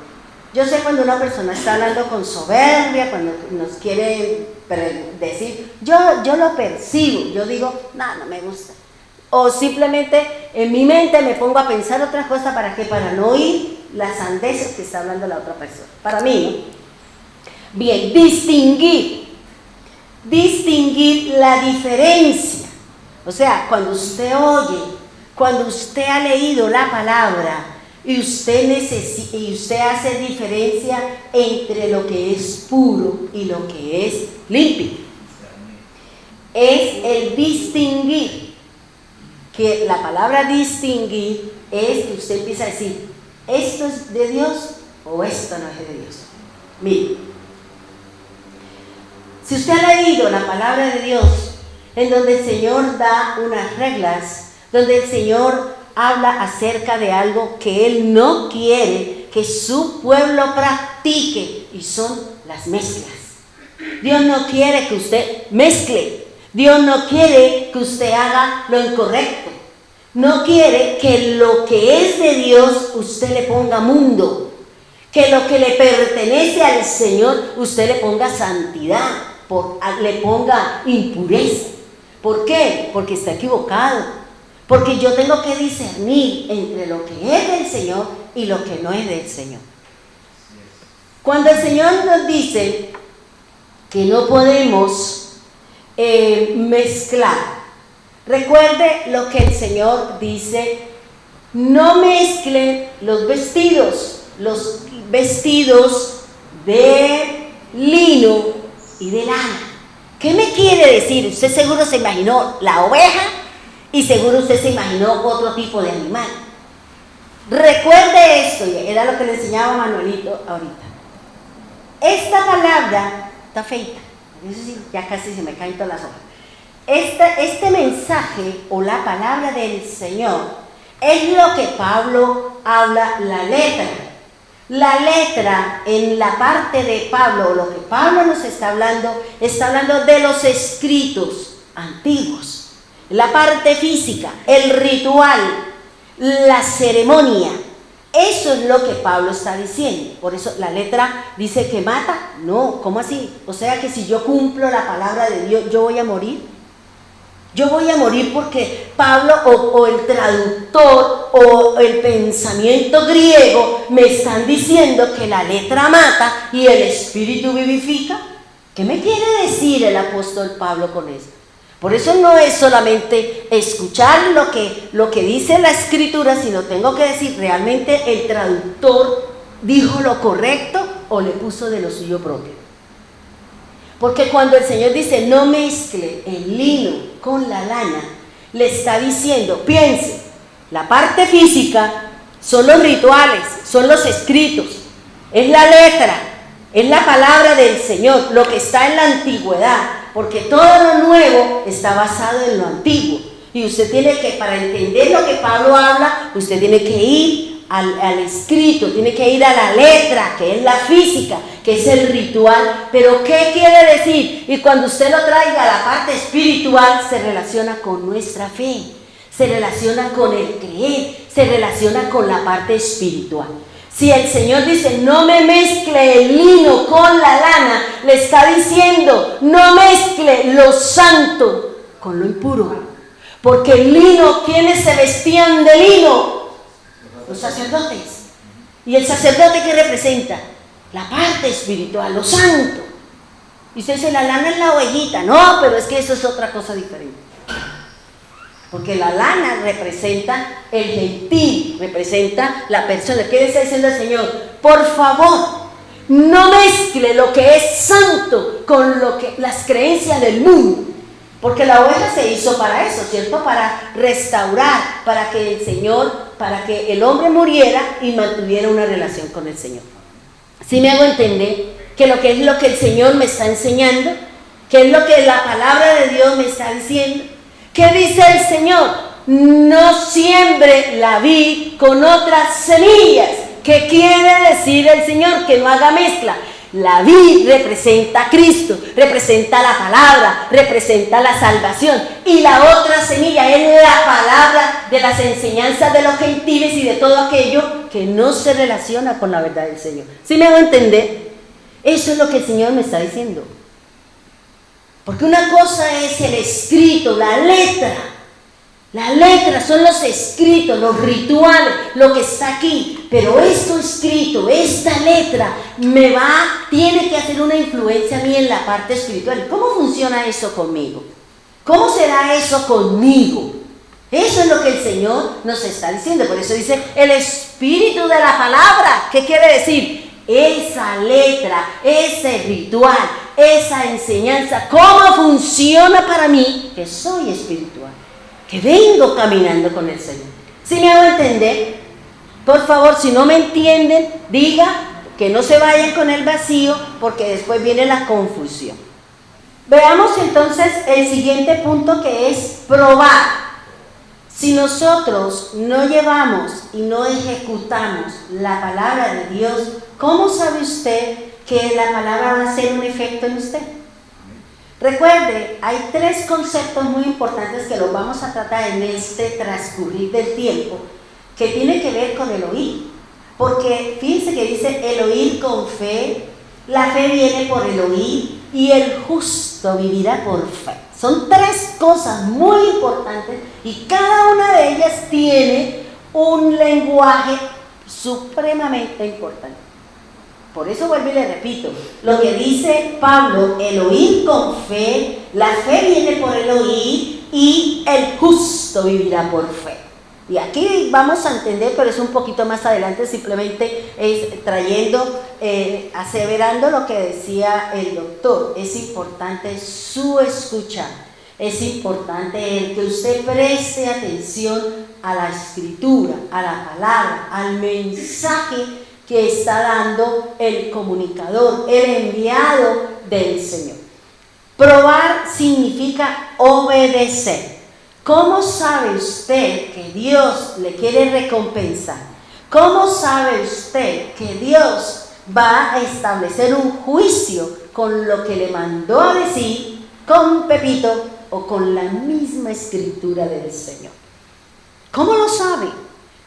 Yo sé cuando una persona está hablando con soberbia, cuando nos quiere decir, yo lo percibo, yo digo, no me gusta. O simplemente en mi mente me pongo a pensar otra cosa, ¿para qué? Para no oír las sandeces que está hablando la otra persona. Para mí, ¿no? Bien, distinguir la diferencia. O sea, cuando usted oye, cuando usted ha leído la palabra, y usted hace diferencia entre lo que es puro y lo que es limpio. Es el distinguir, que la palabra distinguir es que usted empieza a decir, ¿esto es de Dios o esto no es de Dios? Mire, Si usted ha leído la palabra de Dios, en donde el Señor da unas reglas, donde el Señor habla acerca de algo que Él no quiere que su pueblo practique, y son las mezclas. Dios no quiere que usted mezcle. Dios no quiere que usted haga lo incorrecto. No quiere que lo que es de Dios usted le ponga mundo. Que lo que le pertenece al Señor usted le ponga santidad, le ponga impureza. ¿Por qué? Porque está equivocado. Porque yo tengo que discernir entre lo que es del Señor y lo que no es del Señor. Cuando el Señor nos dice que no podemos mezclar, recuerde lo que el Señor dice: no mezclen los vestidos de lino y de lana. ¿Qué me quiere decir? Usted seguro se imaginó la oveja y seguro usted se imaginó otro tipo de animal. Recuerde esto, era lo que le enseñaba Manuelito ahorita. Esta palabra está feita, eso sí, ya casi se me caen todas las hojas. Este mensaje o la palabra del Señor es lo que Pablo habla, la letra. La letra en la parte de Pablo, lo que Pablo nos está hablando de los escritos antiguos, la parte física, el ritual, la ceremonia. Eso es lo que Pablo está diciendo. Por eso la letra dice que mata. No, ¿cómo así? O sea que si yo cumplo la palabra de Dios, ¿yo voy a morir? Yo voy a morir porque Pablo o el traductor o el pensamiento griego me están diciendo que la letra mata y el espíritu vivifica. ¿Qué me quiere decir el apóstol Pablo con eso? Por eso no es solamente escuchar lo que dice la escritura, sino tengo que decir, ¿realmente el traductor dijo lo correcto o le puso de lo suyo propio? Porque cuando el Señor dice no mezcle el lino con la lana, le está diciendo, piense, la parte física son los rituales, son los escritos, es la letra, es la palabra del Señor, lo que está en la antigüedad, porque todo lo nuevo está basado en lo antiguo. Y usted tiene que, para entender lo que Pablo habla, usted tiene que ir al escrito, tiene que ir a la letra, que es la física, que es el ritual. Pero ¿qué quiere decir? Y cuando usted lo traiga a la parte espiritual, se relaciona con nuestra fe, se relaciona con el creer, se relaciona con la parte espiritual. Si el Señor dice, no me mezcle el lino con la lana, le está diciendo, no mezcle lo santo con lo impuro. Porque el lino, ¿quiénes se vestían de lino? Los sacerdotes. ¿Y el sacerdote qué representa? La parte espiritual, lo santo. Y usted dice, la lana es la ovejita. No, pero es que eso es otra cosa diferente. Porque la lana representa el gentil, representa la persona. ¿Qué le está diciendo el Señor? Por favor, no mezcle lo que es santo con las creencias del mundo. Porque la oveja se hizo para eso, ¿cierto? Para restaurar, para que el Señor, para que el hombre muriera y mantuviera una relación con el Señor. ¿Sí me hago entender? Que lo que es lo que el Señor me está enseñando, que es lo que la palabra de Dios me está diciendo. ¿Qué dice el Señor? No siembre la vid con otras semillas. ¿Qué quiere decir el Señor? Que no haga mezcla. La vid representa a Cristo, representa la palabra, representa la salvación. Y la otra semilla es la palabra de las enseñanzas de los gentiles y de todo aquello que no se relaciona con la verdad del Señor. ¿Sí me hago entender? Eso es lo que el Señor me está diciendo. Porque una cosa es el escrito, la letra. La letra son los escritos, los rituales, lo que está aquí. Pero esto escrito, esta letra, tiene que hacer una influencia a mí en la parte espiritual. ¿Cómo funciona eso conmigo? ¿Cómo será eso conmigo? Eso es lo que el Señor nos está diciendo. Por eso dice, el espíritu de la palabra. ¿Qué quiere decir? Esa letra, ese ritual, esa enseñanza, ¿cómo funciona para mí? Que soy espiritual, que vengo caminando con el Señor. ¿Sí me hago entender? Por favor, si no me entienden, diga que no se vayan con el vacío, porque después viene la confusión. Veamos entonces el siguiente punto, que es probar. Si nosotros no llevamos y no ejecutamos la palabra de Dios, ¿cómo sabe usted que la palabra va a hacer un efecto en usted? Recuerde, hay 3 conceptos muy importantes que los vamos a tratar en este transcurrir del tiempo, que tienen que ver con el oír. Porque fíjense que dice el oír con fe, la fe viene por el oír y el justo vivirá por fe. Son 3 cosas muy importantes y cada una de ellas tiene un lenguaje supremamente importante. Por eso vuelvo y le repito, lo que dice Pablo, el oír con fe, la fe viene por el oír y el justo vivirá por fe. Y aquí vamos a entender, pero es un poquito más adelante, simplemente es trayendo, aseverando lo que decía el doctor. Es importante su escuchar, es importante el que usted preste atención a la escritura, a la palabra, al mensaje que está dando el comunicador, el enviado del Señor. Probar significa obedecer. ¿Cómo sabe usted que Dios le quiere recompensar? ¿Cómo sabe usted que Dios va a establecer un juicio con lo que le mandó a decir, con Pepito o con la misma escritura del Señor? ¿Cómo lo sabe?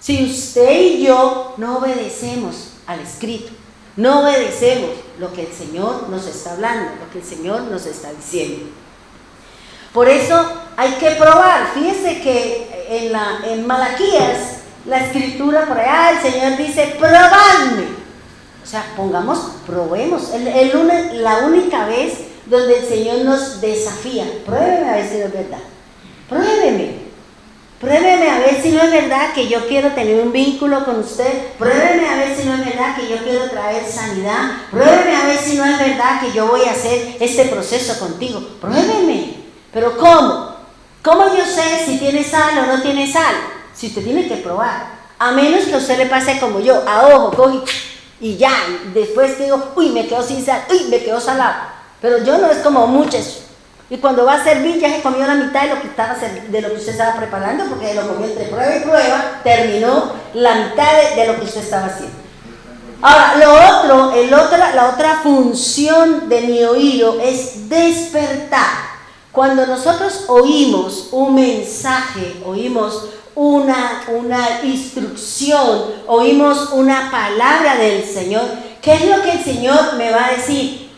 Si usted y yo no obedecemos al escrito, no obedecemos lo que el Señor nos está hablando, lo que el Señor nos está diciendo. Por eso hay que probar. Fíjese que en Malaquías, la escritura por allá, el Señor dice, probadme. O sea, probemos. La única vez donde el Señor nos desafía, pruébeme a ver si no es verdad. Pruébeme a ver si no es verdad que yo quiero tener un vínculo con usted. Pruébeme a ver si no es verdad que yo quiero traer sanidad. Pruébeme a ver si no es verdad que yo voy a hacer este proceso contigo. Pruébeme. ¿Pero cómo? ¿Cómo yo sé si tiene sal o no tiene sal? Si usted tiene que probar. A menos que a usted le pase como yo, a ojo, coge y ya. Después digo, uy, me quedo sin sal, uy, me quedo salado. Pero yo no es como muchos. Y cuando va a servir ya se comió la mitad de lo que usted estaba preparando, porque lo comió entre prueba y prueba, terminó la mitad de lo que usted estaba haciendo. Ahora, la otra función de mi oído es despertar. Cuando nosotros oímos un mensaje, oímos una instrucción, oímos una palabra del Señor, ¿qué es lo que el Señor me va a decir?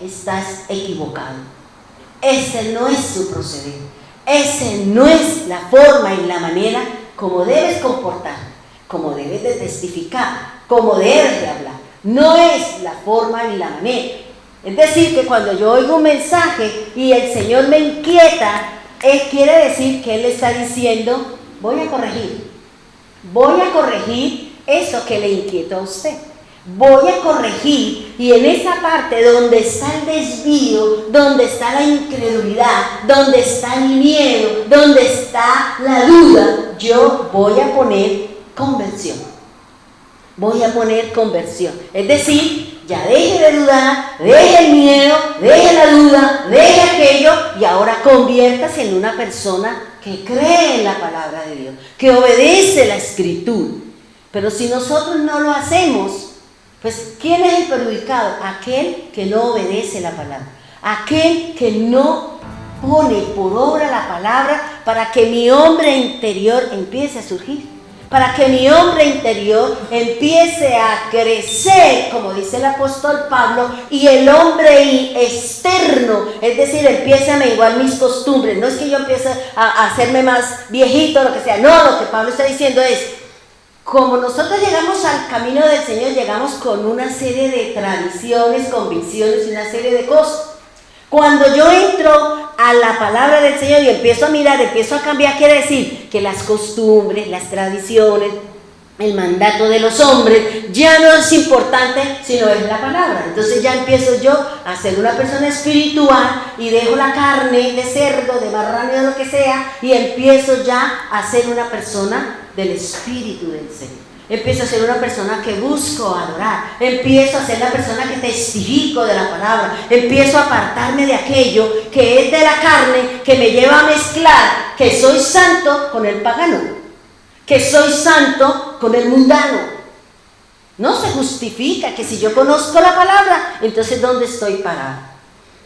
Estás equivocado. Ese no es su proceder. Ese no es la forma y la manera como debes comportar, como debes de testificar, como debes de hablar. No es la forma ni la manera. Es decir, que cuando yo oigo un mensaje y el Señor me inquieta, quiere decir que Él está diciendo, voy a corregir eso que le inquieta a usted. Voy a corregir, y en esa parte donde está el desvío, donde está la incredulidad, donde está el miedo, donde está la duda, yo voy a poner conversión. Es decir, ya deje de dudar, deje el miedo, deje la duda, deje aquello, y ahora conviértase en una persona que cree en la palabra de Dios, que obedece la escritura. Pero si nosotros no lo hacemos, pues ¿quién es el perjudicado? Aquel que no obedece la palabra, aquel que no pone por obra la palabra para que mi hombre interior empiece a surgir, para que mi hombre interior empiece a crecer, como dice el apóstol Pablo, y el hombre externo, es decir, empiece a menguar mis costumbres. No es que yo empiece a hacerme más viejito o lo que sea, no, lo que Pablo está diciendo es, como nosotros llegamos al camino del Señor, llegamos con una serie de tradiciones, convicciones y una serie de cosas. Cuando yo entro a la palabra del Señor y empiezo a mirar, empiezo a cambiar, quiere decir que las costumbres, las tradiciones, el mandato de los hombres ya no es importante, sino es la palabra. Entonces ya empiezo yo a ser una persona espiritual y dejo la carne de cerdo, de marrano, de lo que sea, y empiezo ya a ser una persona del Espíritu del Señor. Empiezo a ser una persona que busco adorar. Empiezo a ser la persona que testifico de la palabra. Empiezo a apartarme de aquello que es de la carne, que me lleva a mezclar que soy santo con el pagano, que soy santo con el mundano. No se justifica que si yo conozco la palabra, entonces ¿dónde estoy parado?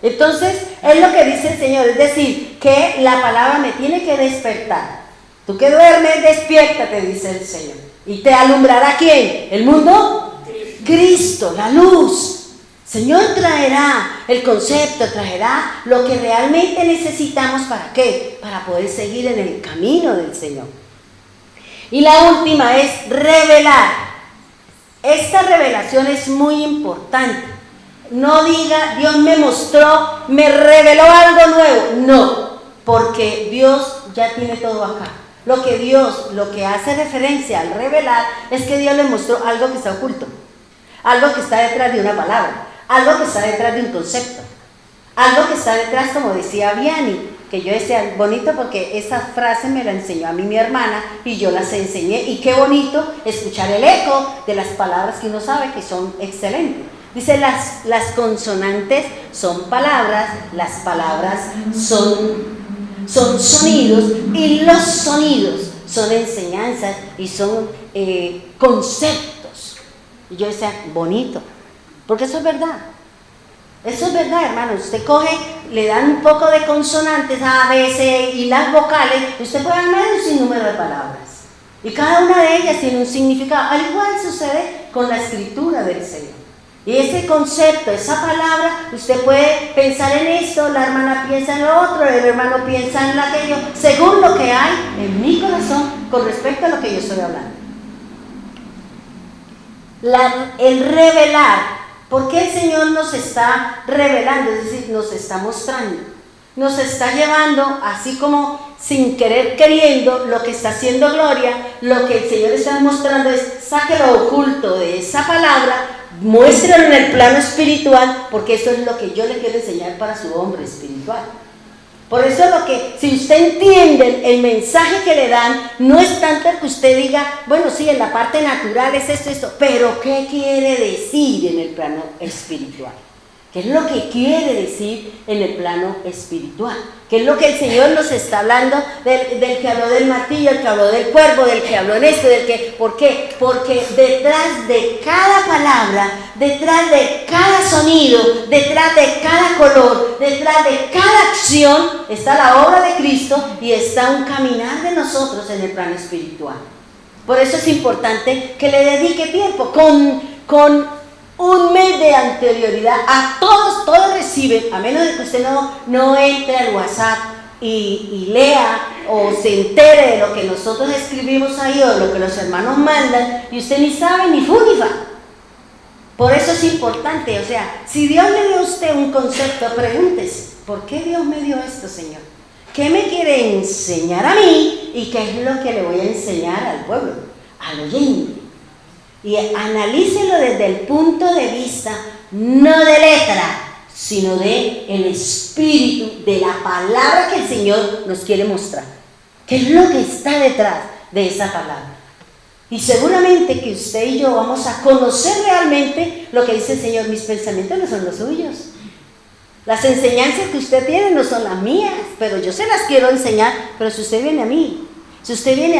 Entonces es lo que dice el Señor, es decir, que la palabra me tiene que despertar. Tú que duermes, despiértate, dice el Señor. ¿Y te alumbrará quién? ¿El mundo? Cristo, la luz. Señor traerá el concepto, traerá lo que realmente necesitamos. ¿Para qué? Para poder seguir en el camino del Señor. Y la última es revelar. Esta revelación es muy importante. No diga, Dios me mostró, me reveló algo nuevo. No, porque Dios ya tiene todo acá. Lo que hace referencia al revelar es que Dios le mostró algo que está oculto, algo que está detrás de una palabra, algo que está detrás de un concepto, algo que está detrás, como decía Vianney, que yo decía, bonito porque esa frase me la enseñó a mí mi hermana y yo las enseñé, y qué bonito escuchar el eco de las palabras que uno sabe que son excelentes. Dice, las consonantes son palabras, las palabras son sonidos, y los sonidos son enseñanzas y son conceptos. Y yo decía, bonito, porque eso es verdad. Eso es verdad, hermano. Usted coge, le dan un poco de consonantes, A, B, C y las vocales, y usted puede armar un sinnúmero de palabras. Y cada una de ellas tiene un significado. Al igual sucede con la escritura del Señor. Y ese concepto, esa palabra, usted puede pensar en esto, la hermana piensa en lo otro, el hermano piensa en aquello, según lo que hay en mi corazón con respecto a lo que yo estoy hablando. El revelar, ¿por qué el Señor nos está revelando? Es decir, nos está mostrando, nos está llevando, así como sin querer queriendo, lo que está haciendo Gloria, lo que el Señor está mostrando es, saque lo oculto de esa palabra, muéstralo en el plano espiritual, porque eso es lo que yo le quiero enseñar para su hombre espiritual. Por eso si usted entiende el mensaje que le dan, no es tanto el que usted diga, bueno, sí, en la parte natural es esto, pero ¿qué quiere decir en el plano espiritual? ¿Qué es lo que quiere decir en el plano espiritual? ¿Qué es lo que el Señor nos está hablando del que habló del martillo, el que habló del cuervo, del que habló en esto, ¿por qué? Porque detrás de cada palabra, detrás de cada sonido, detrás de cada color, detrás de cada acción, está la obra de Cristo y está un caminar de nosotros en el plano espiritual. Por eso es importante que le dedique tiempo con un mes de anterioridad. A todos reciben, a menos de que usted no entre al WhatsApp y lea o se entere de lo que nosotros escribimos ahí o de lo que los hermanos mandan, y usted ni sabe ni fu ni fa. Por eso es importante, o sea, si Dios le dio a usted un concepto, pregúntese, ¿por qué Dios me dio esto, Señor? ¿Qué me quiere enseñar a mí y qué es lo que le voy a enseñar al pueblo, al oyente? Y analícelo desde el punto de vista no de letra, sino de el espíritu, de la palabra que el Señor nos quiere mostrar. ¿Qué es lo que está detrás de esa palabra? Y seguramente que usted y yo vamos a conocer realmente lo que dice el Señor. Mis pensamientos no son los suyos. Las enseñanzas que usted tiene no son las mías, pero yo se las quiero enseñar. Pero si usted viene a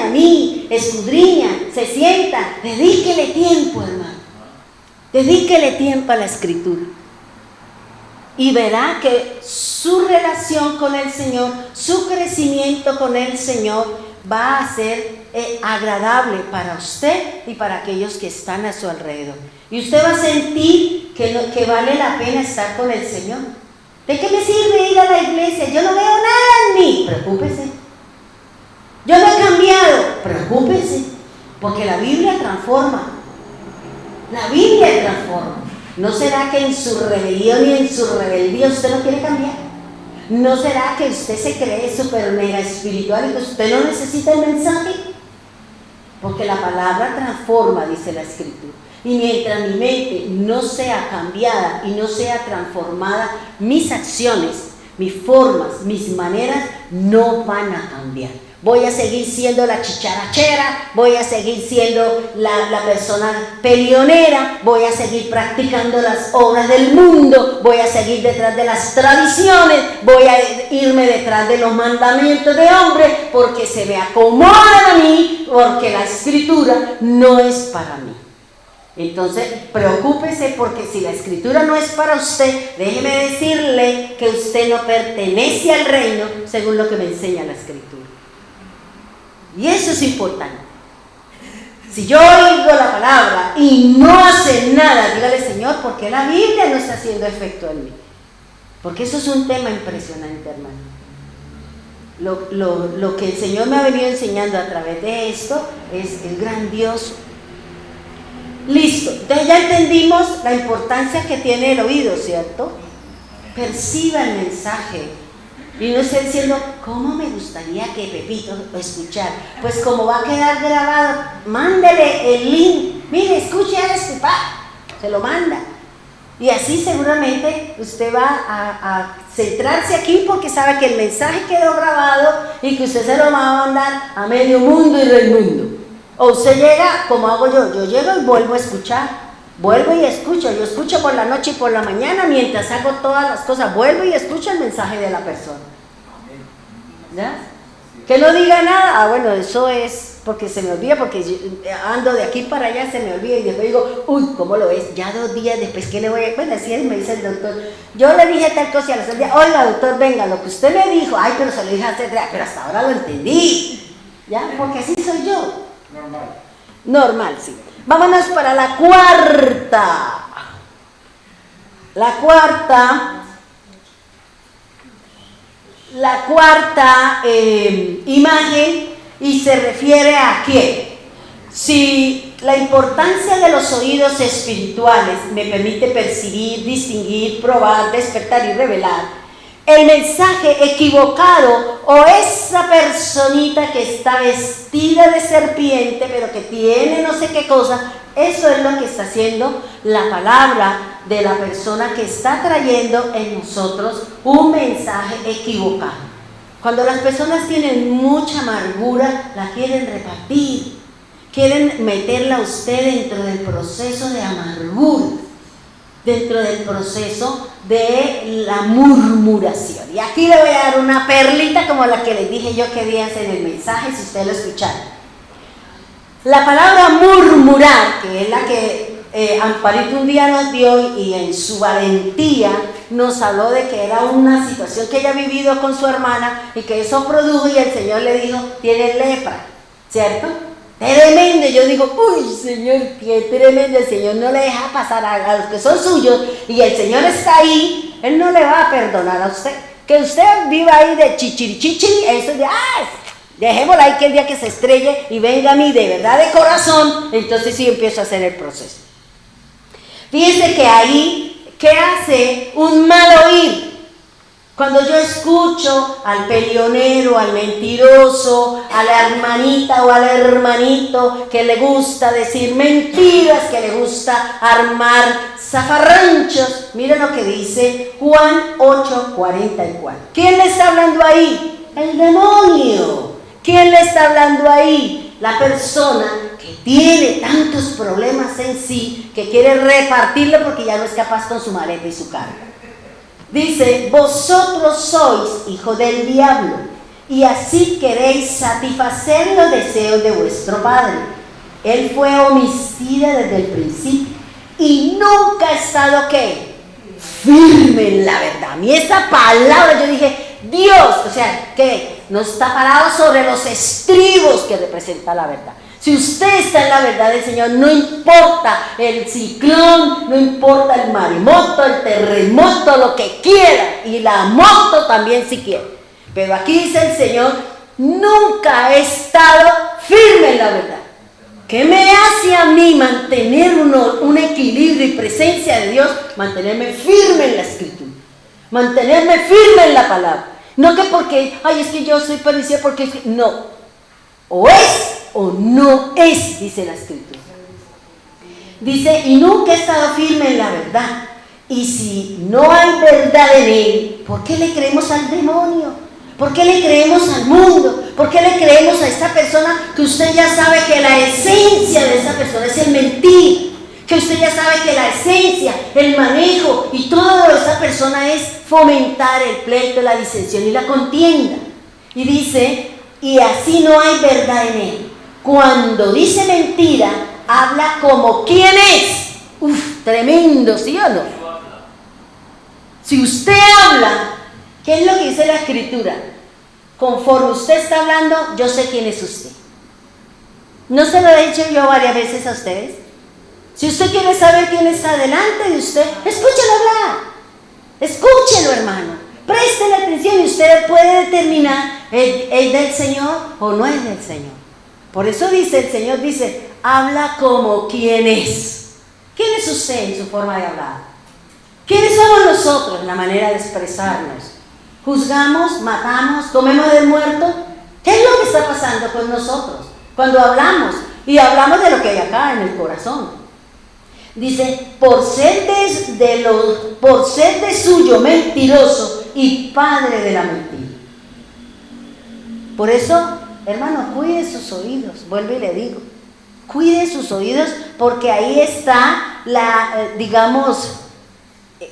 mí, escudriña, se sienta, dedíquele tiempo, hermano. Dedíquele tiempo a la Escritura. Y verá que su relación con el Señor, su crecimiento con el Señor va a ser agradable para usted y para aquellos que están a su alrededor. Y usted va a sentir que vale la pena estar con el Señor. ¿De qué me sirve ir a la iglesia? Yo no veo nada en mí. Preocúpese. Yo no he cambiado. Preocúpese, porque la Biblia transforma. La Biblia transforma. ¿No será que en su rebelión y en su rebeldía usted no quiere cambiar? ¿No será que usted se cree súper mega espiritual y que usted no necesita el mensaje? Porque la palabra transforma, dice la Escritura. Y mientras mi mente no sea cambiada y no sea transformada, mis acciones, mis formas, mis maneras no van a cambiar. voy a seguir siendo la chicharachera, voy a seguir siendo la persona peleonera, voy a seguir practicando las obras del mundo, voy a seguir detrás de las tradiciones, voy a irme detrás de los mandamientos de hombre, porque se me acomodan a mí, porque la escritura no es para mí. Entonces, preocúpese, porque si la escritura no es para usted, déjeme decirle que usted no pertenece al reino según lo que me enseña la escritura. Y eso es importante. Si yo oigo la palabra y no hace nada, dígale: Señor, ¿por qué la Biblia no está haciendo efecto en mí? Porque eso es un tema impresionante, hermano. Lo que el Señor me ha venido enseñando a través de esto es grandioso. Listo, entonces ya entendimos la importancia que tiene el oído, ¿cierto? Perciba el mensaje y no esté diciendo: ¿cómo me gustaría que Pepito escuchara? Pues como va a quedar grabado, mándele el link, mire, escuche a este, se lo manda. Y así seguramente usted va a centrarse aquí, porque sabe que el mensaje quedó grabado y que usted se lo va a mandar a medio mundo y Raimundo. O usted llega, como hago yo llego y vuelvo a escuchar, vuelvo y escucho, yo escucho por la noche y por la mañana, mientras hago todas las cosas, vuelvo y escucho el mensaje de la persona. ¿Ya? Que no diga nada, bueno, eso es porque se me olvida, porque yo ando de aquí para allá, se me olvida, y después digo: uy, ¿cómo lo es? Ya 2 días después, ¿qué le voy a...? Bueno, así me dice el doctor, yo le dije tal cosa y a los 2 días: oiga, doctor, venga, lo que usted me dijo, ay, pero se lo dije hace 3, pero hasta ahora lo entendí, ¿ya? Porque así soy yo. Normal, sí. Vámonos para la cuarta. La cuarta imagen, y se refiere a qué. Si la importancia de los oídos espirituales me permite percibir, distinguir, probar, despertar y revelar el mensaje equivocado, o esa personita que está vestida de serpiente pero que tiene no sé qué cosa, eso es lo que está haciendo la palabra de la persona que está trayendo en nosotros un mensaje equivocado. Cuando las personas tienen mucha amargura, la quieren repartir, quieren meterla a usted dentro del proceso de amargura, dentro del proceso de la murmuración. Y aquí le voy a dar una perlita como la que les dije yo que días en el mensaje, si ustedes lo escucharon. La palabra murmurar, que es la que Amparito un día nos dio, y en su valentía nos habló de que era una situación que ella ha vivido con su hermana y que eso produjo, y el Señor le dijo: tienes lepra, ¿cierto? Tremendo. Yo digo: uy, Señor, qué tremendo. El Señor no le deja pasar a los que son suyos, y el Señor está ahí. Él no le va a perdonar a usted. Que usted viva ahí de chichirichichi, eso de, dejémosla ahí, que el día que se estrelle y venga a mí de verdad, de corazón, entonces sí empiezo a hacer el proceso. Fíjense que ahí, ¿qué hace un mal oír? Cuando yo escucho al peleonero, al mentiroso, a la hermanita o al hermanito que le gusta decir mentiras, que le gusta armar zafarranchos, miren lo que dice Juan 8:44. ¿Quién le está hablando ahí? El demonio. ¿Quién le está hablando ahí? La persona que tiene tantos problemas en sí, que quiere repartirlo porque ya no es capaz con su maleta y su carga. Dice: vosotros sois hijos del diablo, y así queréis satisfacer los deseos de vuestro padre. Él fue homicida desde el principio y nunca ha estado, ¿qué? Firme en la verdad. A mí esa palabra, yo dije: Dios, o sea, que no está parado sobre los estribos que representa la verdad. Si usted está en la verdad del Señor, no importa el ciclón, no importa el maremoto, el terremoto, lo que quiera, y la moto también si quiere. Pero aquí dice el Señor: nunca he estado firme en la verdad. ¿Qué me hace a mí mantener un equilibrio y presencia de Dios? Mantenerme firme en la Escritura, mantenerme firme en la palabra. No que porque, es que yo soy parecida, porque es que, no. O es o no es, dice la Escritura. Dice: y nunca he estado firme en la verdad. Y si no hay verdad en él, ¿por qué le creemos al demonio? ¿Por qué le creemos al mundo? ¿Por qué le creemos a esta persona que usted ya sabe que la esencia de esa persona es el mentir? Que usted ya sabe que la esencia, el manejo y todo de esa persona es fomentar el pleito, la disensión y la contienda. Y dice, y así no hay verdad en él. Cuando dice mentira, habla como quién es. Uf, tremendo, ¿sí o no? Si usted habla, ¿qué es lo que dice la Escritura? Conforme usted está hablando, yo sé quién es usted. ¿No se lo he dicho yo varias veces a ustedes? Si usted quiere saber quién está delante de usted, escúchelo hablar. Escúchelo, hermano. Préstele atención y usted puede determinar, ¿es del Señor o no es del Señor? Por eso dice, el Señor dice, habla como quién es. ¿Quién es usted en su forma de hablar? ¿Quiénes somos nosotros en la manera de expresarnos? ¿Juzgamos, matamos, comemos del muerto? ¿Qué es lo que está pasando con nosotros cuando hablamos? Y hablamos de lo que hay acá en el corazón. Dice, por ser de suyo mentiroso y padre de la mentira. Por eso, hermano, cuide sus oídos, vuelvo y le digo. Cuide sus oídos porque ahí está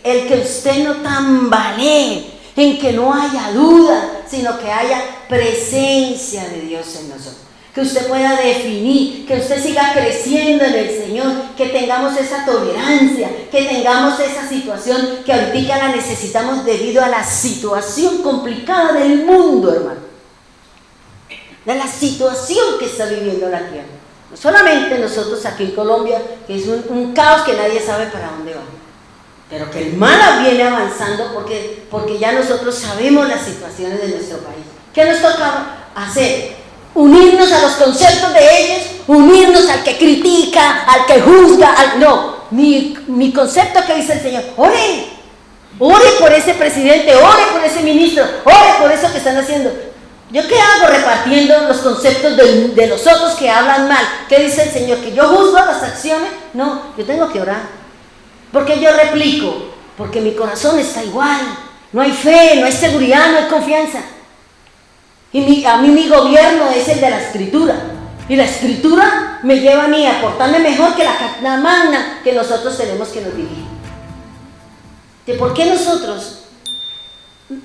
el que usted no tambalee, en que no haya duda, sino que haya presencia de Dios en nosotros. Que usted pueda definir, que usted siga creciendo en el Señor, que tengamos esa tolerancia, que tengamos esa situación que ahorita la necesitamos debido a la situación complicada del mundo, hermano. De la situación que está viviendo la tierra. No solamente nosotros aquí en Colombia, que es un caos que nadie sabe para dónde va. Pero que el mal viene avanzando porque ya nosotros sabemos las situaciones de nuestro país. ¿Qué nos toca hacer? Unirnos a los conceptos de ellos, unirnos al que critica, al que juzga, no. Mi concepto que dice el Señor, ore por ese presidente, ore por ese ministro, ore por eso que están haciendo. ¿Yo qué hago repartiendo los conceptos de los otros que hablan mal? ¿Qué dice el Señor? ¿Que yo juzgo las acciones? No, yo tengo que orar. ¿Por qué yo replico? Porque mi corazón está igual. No hay fe, no hay seguridad, no hay confianza. Y a mí mi gobierno es el de la Escritura. Y la Escritura me lleva a mí a portarme mejor que la magna que nosotros tenemos que nos dirigir. ¿Por qué nosotros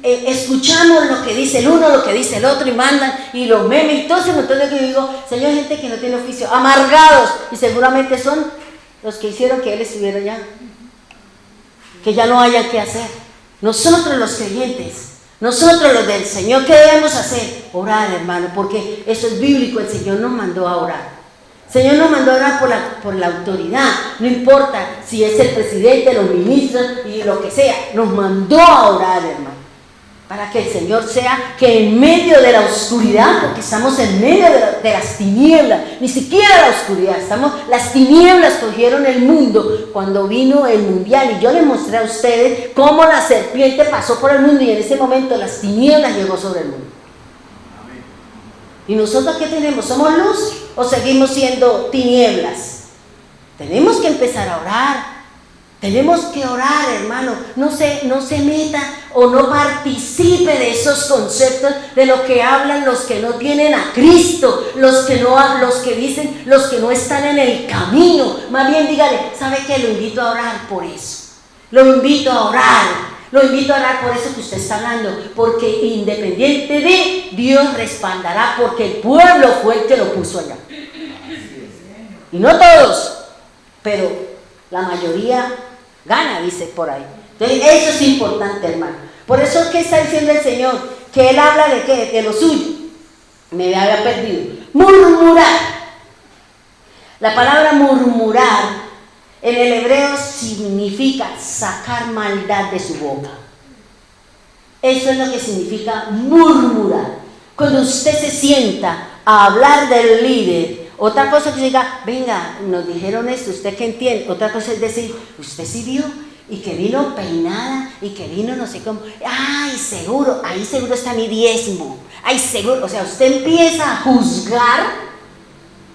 escuchamos lo que dice el uno, lo que dice el otro y mandan y los memes y todo ese montón de que yo digo, Señor, hay gente que no tiene oficio, amargados, y seguramente son los que hicieron que Él estuviera allá, que ya no haya que hacer. Nosotros los creyentes, nosotros los del Señor, ¿qué debemos hacer? Orar, hermano, porque eso es bíblico, el Señor nos mandó a orar. El Señor nos mandó a orar por la autoridad, no importa si es el presidente, los ministros y lo que sea, nos mandó a orar, hermano. Para que el Señor sea que en medio de la oscuridad, porque estamos en medio de las tinieblas, ni siquiera la oscuridad, las tinieblas cogieron el mundo cuando vino el mundial, y yo les mostré a ustedes cómo la serpiente pasó por el mundo y en ese momento las tinieblas llegó sobre el mundo. ¿Y nosotros qué tenemos? ¿Somos luz o seguimos siendo tinieblas? Tenemos que empezar a orar. Tenemos que orar, hermano. No se meta o no participe de esos conceptos de lo que hablan los que no tienen a Cristo, los que dicen, los que no están en el camino. Más bien dígale, ¿sabe qué? Lo invito a orar por eso. Lo invito a orar. Lo invito a orar por eso que usted está hablando, porque independiente de Dios respaldará, porque el pueblo fue el que lo puso allá. Y no todos, pero la mayoría gana, dice por ahí. Entonces eso es importante, hermano. Por eso, ¿qué está diciendo el Señor? Que Él habla de ¿qué? De lo suyo. Me había perdido. Murmurar. La palabra murmurar en el hebreo significa sacar maldad de su boca. Eso es lo que significa murmurar. Cuando usted se sienta a hablar del líder, otra cosa que diga, venga, nos dijeron esto, ¿usted qué entiende? Otra cosa es decir, usted sí vio, y que vino peinada, y que vino no sé cómo, ay, seguro, ahí seguro está mi diezmo, ay, seguro, o sea, usted empieza a juzgar.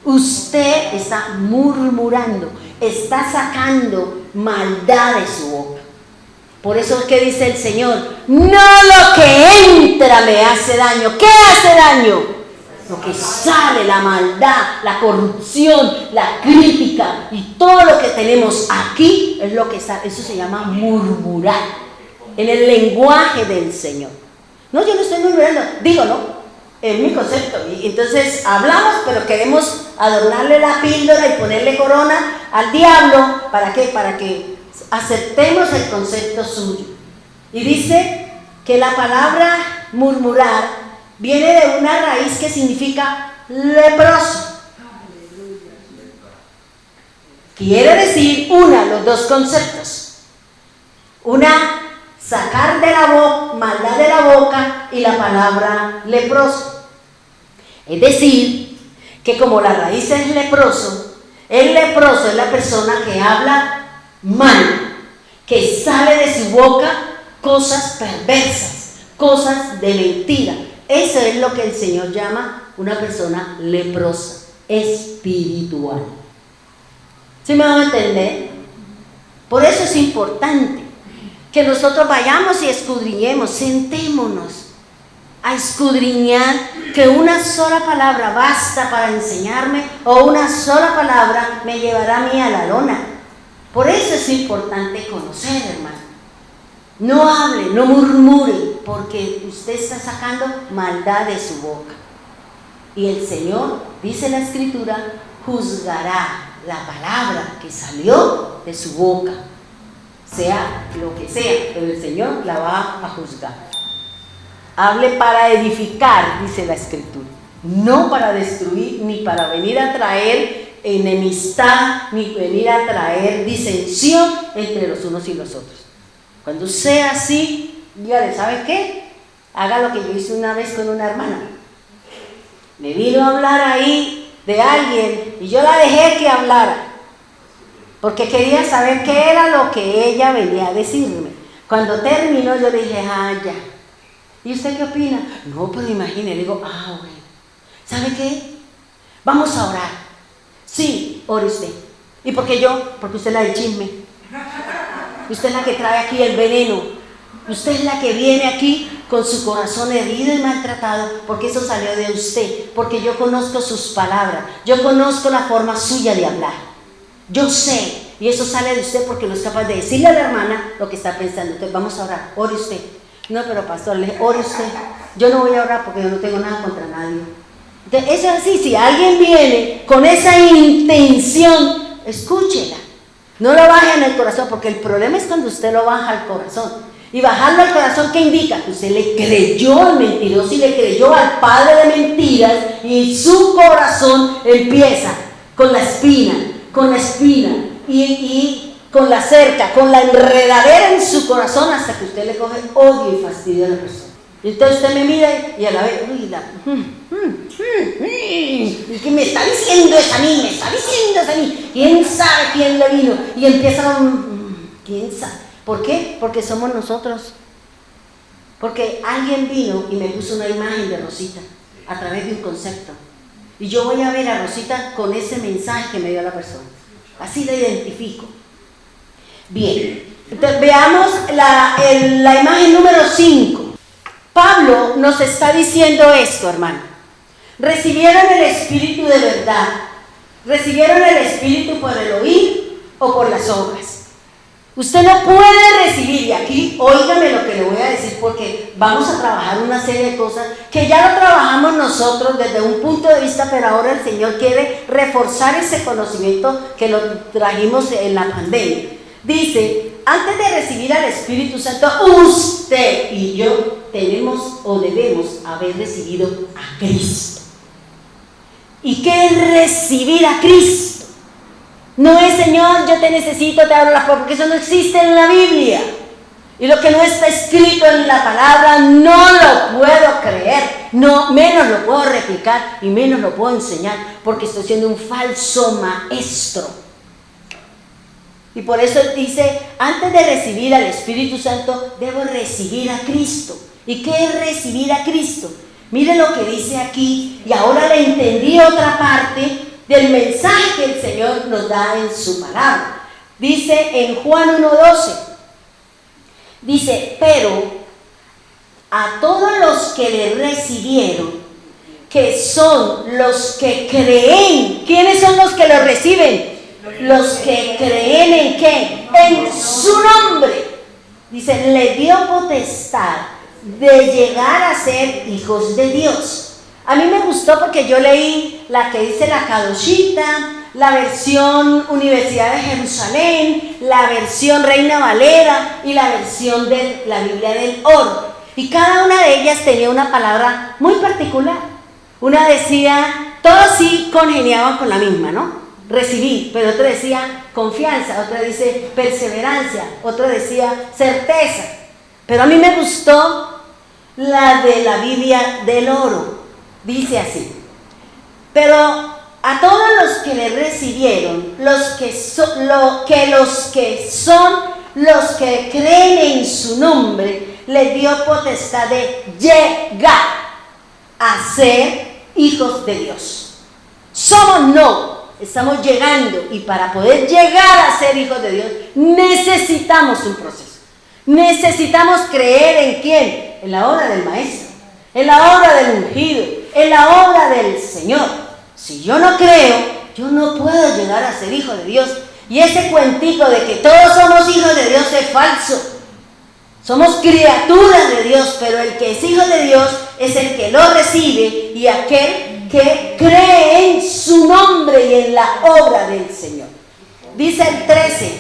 Usted está murmurando, está sacando maldad de su boca. Por eso es que dice el Señor, no lo que entra me hace daño. ¿Qué hace daño? Lo que sale, la maldad, la corrupción, la crítica y todo lo que tenemos aquí es lo que sale. Eso se llama murmurar en el lenguaje del Señor. No, yo no estoy murmurando, digo, no, es mi concepto. Y entonces hablamos, pero queremos adornarle la píldora y ponerle corona al diablo. ¿Para qué? Para que aceptemos el concepto suyo. Y dice que la palabra murmurar viene de una raíz que significa leproso. Quiere decir los dos conceptos. Una, sacar de la boca, maldad de la boca, y la palabra leproso. Es decir, que como la raíz es leproso, el leproso es la persona que habla mal, que sale de su boca cosas perversas, cosas de mentira. Eso es lo que el Señor llama una persona leprosa, espiritual. ¿Sí me van a entender? Por eso es importante que nosotros vayamos y escudriñemos, sentémonos a escudriñar, que una sola palabra basta para enseñarme, o una sola palabra me llevará a mí a la lona. Por eso es importante conocer, hermano. No hable, no murmure, porque usted está sacando maldad de su boca. Y el Señor, dice la Escritura, juzgará la palabra que salió de su boca, sea lo que sea, pero el Señor la va a juzgar. Hable para edificar, dice la Escritura, no para destruir, ni para venir a traer enemistad, ni venir a traer disensión entre los unos y los otros. Cuando sea así, dígale, ¿sabe qué? Haga lo que yo hice una vez con una hermana. Me vino a hablar ahí de alguien y yo la dejé que hablara, porque quería saber qué era lo que ella venía a decirme. Cuando terminó, yo le dije, ya. ¿Y usted qué opina? No, pero imagine, le digo, bueno. ¿Sabe qué? Vamos a orar. Sí, ore usted. ¿Y por qué yo? Porque usted es la del chisme. Usted es la que trae aquí el veneno. Usted es la que viene aquí con su corazón herido y maltratado, porque eso salió de usted, porque yo conozco sus palabras, yo conozco la forma suya de hablar. Yo sé, y eso sale de usted porque no es capaz de decirle a la hermana lo que está pensando. Entonces vamos a orar, ore usted. No, pero pastor, ore usted. Yo no voy a orar porque yo no tengo nada contra nadie. Entonces, eso es así, si alguien viene con esa intención, escúchela. No lo baje en el corazón, porque el problema es cuando usted lo baja al corazón. Y bajarlo al corazón, ¿qué indica? Que usted le creyó al mentiroso y le creyó al padre de mentiras, y su corazón empieza con la espina, y con la cerca, con la enredadera en su corazón, hasta que usted le coge odio y fastidio a la persona. Y entonces usted me mira y a la vez, ¿y qué me está diciendo esa a mí? ¿Quién sabe quién le vino? Y empieza ¿quién sabe? ¿Por qué? Porque somos nosotros. Porque alguien vino y me puso una imagen de Rosita a través de un concepto. Y yo voy a ver a Rosita con ese mensaje que me dio la persona. Así la identifico. Bien, entonces veamos la imagen número 5. Pablo nos está diciendo esto, hermano. Recibieron el Espíritu de verdad. Recibieron el Espíritu por el oír o por las obras. Usted no puede recibir, y aquí óigame lo que le voy a decir, porque vamos a trabajar una serie de cosas que ya lo trabajamos nosotros desde un punto de vista, pero ahora el Señor quiere reforzar ese conocimiento que lo trajimos en la pandemia. Dice, antes de recibir al Espíritu Santo, usted y yo tenemos o debemos haber recibido a Cristo. ¿Y qué es recibir a Cristo? No es, Señor, yo te necesito, te abro las puertas, porque eso no existe en la Biblia. Y lo que no está escrito en la palabra no lo puedo creer, no, menos lo puedo replicar y menos lo puedo enseñar, porque estoy siendo un falso maestro. Y por eso dice, antes de recibir al Espíritu Santo, debo recibir a Cristo. ¿Y qué es recibir a Cristo? Mire lo que dice aquí, y ahora le entendí otra parte del mensaje que el Señor nos da en su palabra. Dice en Juan 1:12, Dice, pero a todos los que le recibieron, que son los que creen. ¿Quiénes son los que lo reciben? Los que creen en qué? En su nombre. Dice, le dio potestad de llegar a ser hijos de Dios. A mí me gustó porque yo leí la que dice la Kadoshita, la versión Universidad de Jerusalén, la versión Reina Valera y la versión de la Biblia del Oro. Y cada una de ellas tenía una palabra muy particular. Una decía, todos sí congeniaban con la misma, ¿no? Recibir, pero otra decía confianza, otra dice perseverancia, otra decía certeza. Pero a mí me gustó la de la Biblia del Oro. Dice así, pero a todos los que le recibieron, los que son los que creen en su nombre, les dio potestad de llegar a ser hijos de Dios. Estamos llegando, y para poder llegar a ser hijos de Dios necesitamos un proceso. Necesitamos creer en quién, en la obra del Maestro, en la obra del ungido, en la obra del Señor. Si yo no creo, yo no puedo llegar a ser hijo de Dios. Y ese cuentico de que todos somos hijos de Dios es falso. Somos criaturas de Dios, pero el que es hijo de Dios es el que lo recibe y aquel que cree en su nombre y en la obra del Señor. Dice el 13,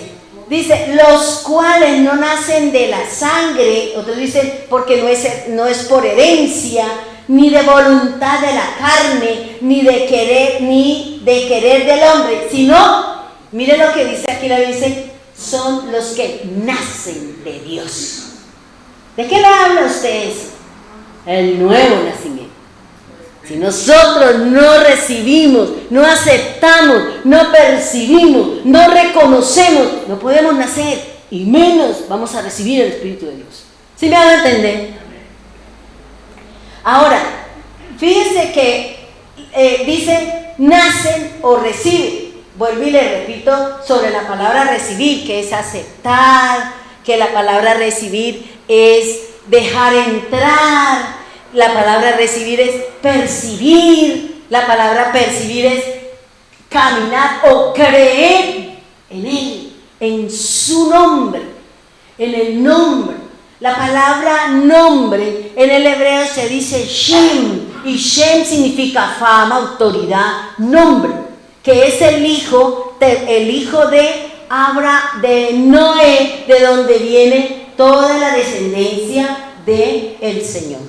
dice, los cuales no nacen de la sangre, otros dicen porque no es por herencia, ni de voluntad de la carne, ni de querer del hombre, sino, mire lo que dice aquí, la dice, son los que nacen de Dios. ¿De qué le habla usted eso? El nuevo nacimiento. Si nosotros no recibimos, no aceptamos, no percibimos, no reconocemos, no podemos nacer y menos vamos a recibir el Espíritu de Dios. ¿Sí me van a entender? Ahora, fíjense que dice nacen o reciben. Vuelvo y le repito sobre la palabra recibir, que es aceptar, que la palabra recibir es dejar entrar. La palabra recibir es percibir, la palabra percibir es caminar o creer en Él, en su nombre, en el nombre. La palabra nombre en el hebreo se dice Shem, y Shem significa fama, autoridad, nombre, que es el hijo de Noé, de donde viene toda la descendencia del Señor.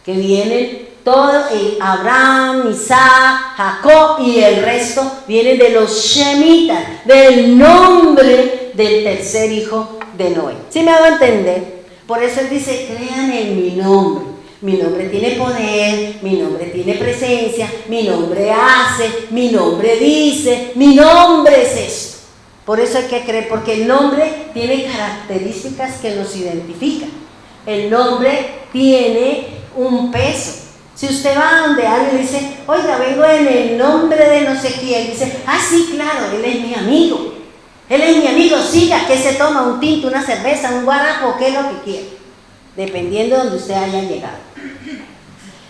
Que vienen todos, Abraham, Isaac, Jacob y el resto vienen de los Shemitas, del nombre del tercer hijo de Noé. ¿Sí me hago entender? Por eso él dice, crean en mi nombre. Mi nombre tiene poder, mi nombre tiene presencia, mi nombre hace, mi nombre dice, mi nombre es esto. Por eso hay que creer, porque el nombre tiene características que nos identifican. El nombre tiene un peso. Si usted va a donde alguien dice, oiga, vengo en el nombre de no sé quién, dice, ah, sí, claro, él es mi amigo. Él es mi amigo, siga, que se toma un tinto, una cerveza, un guarapo, qué es lo que quiere, dependiendo de donde usted haya llegado.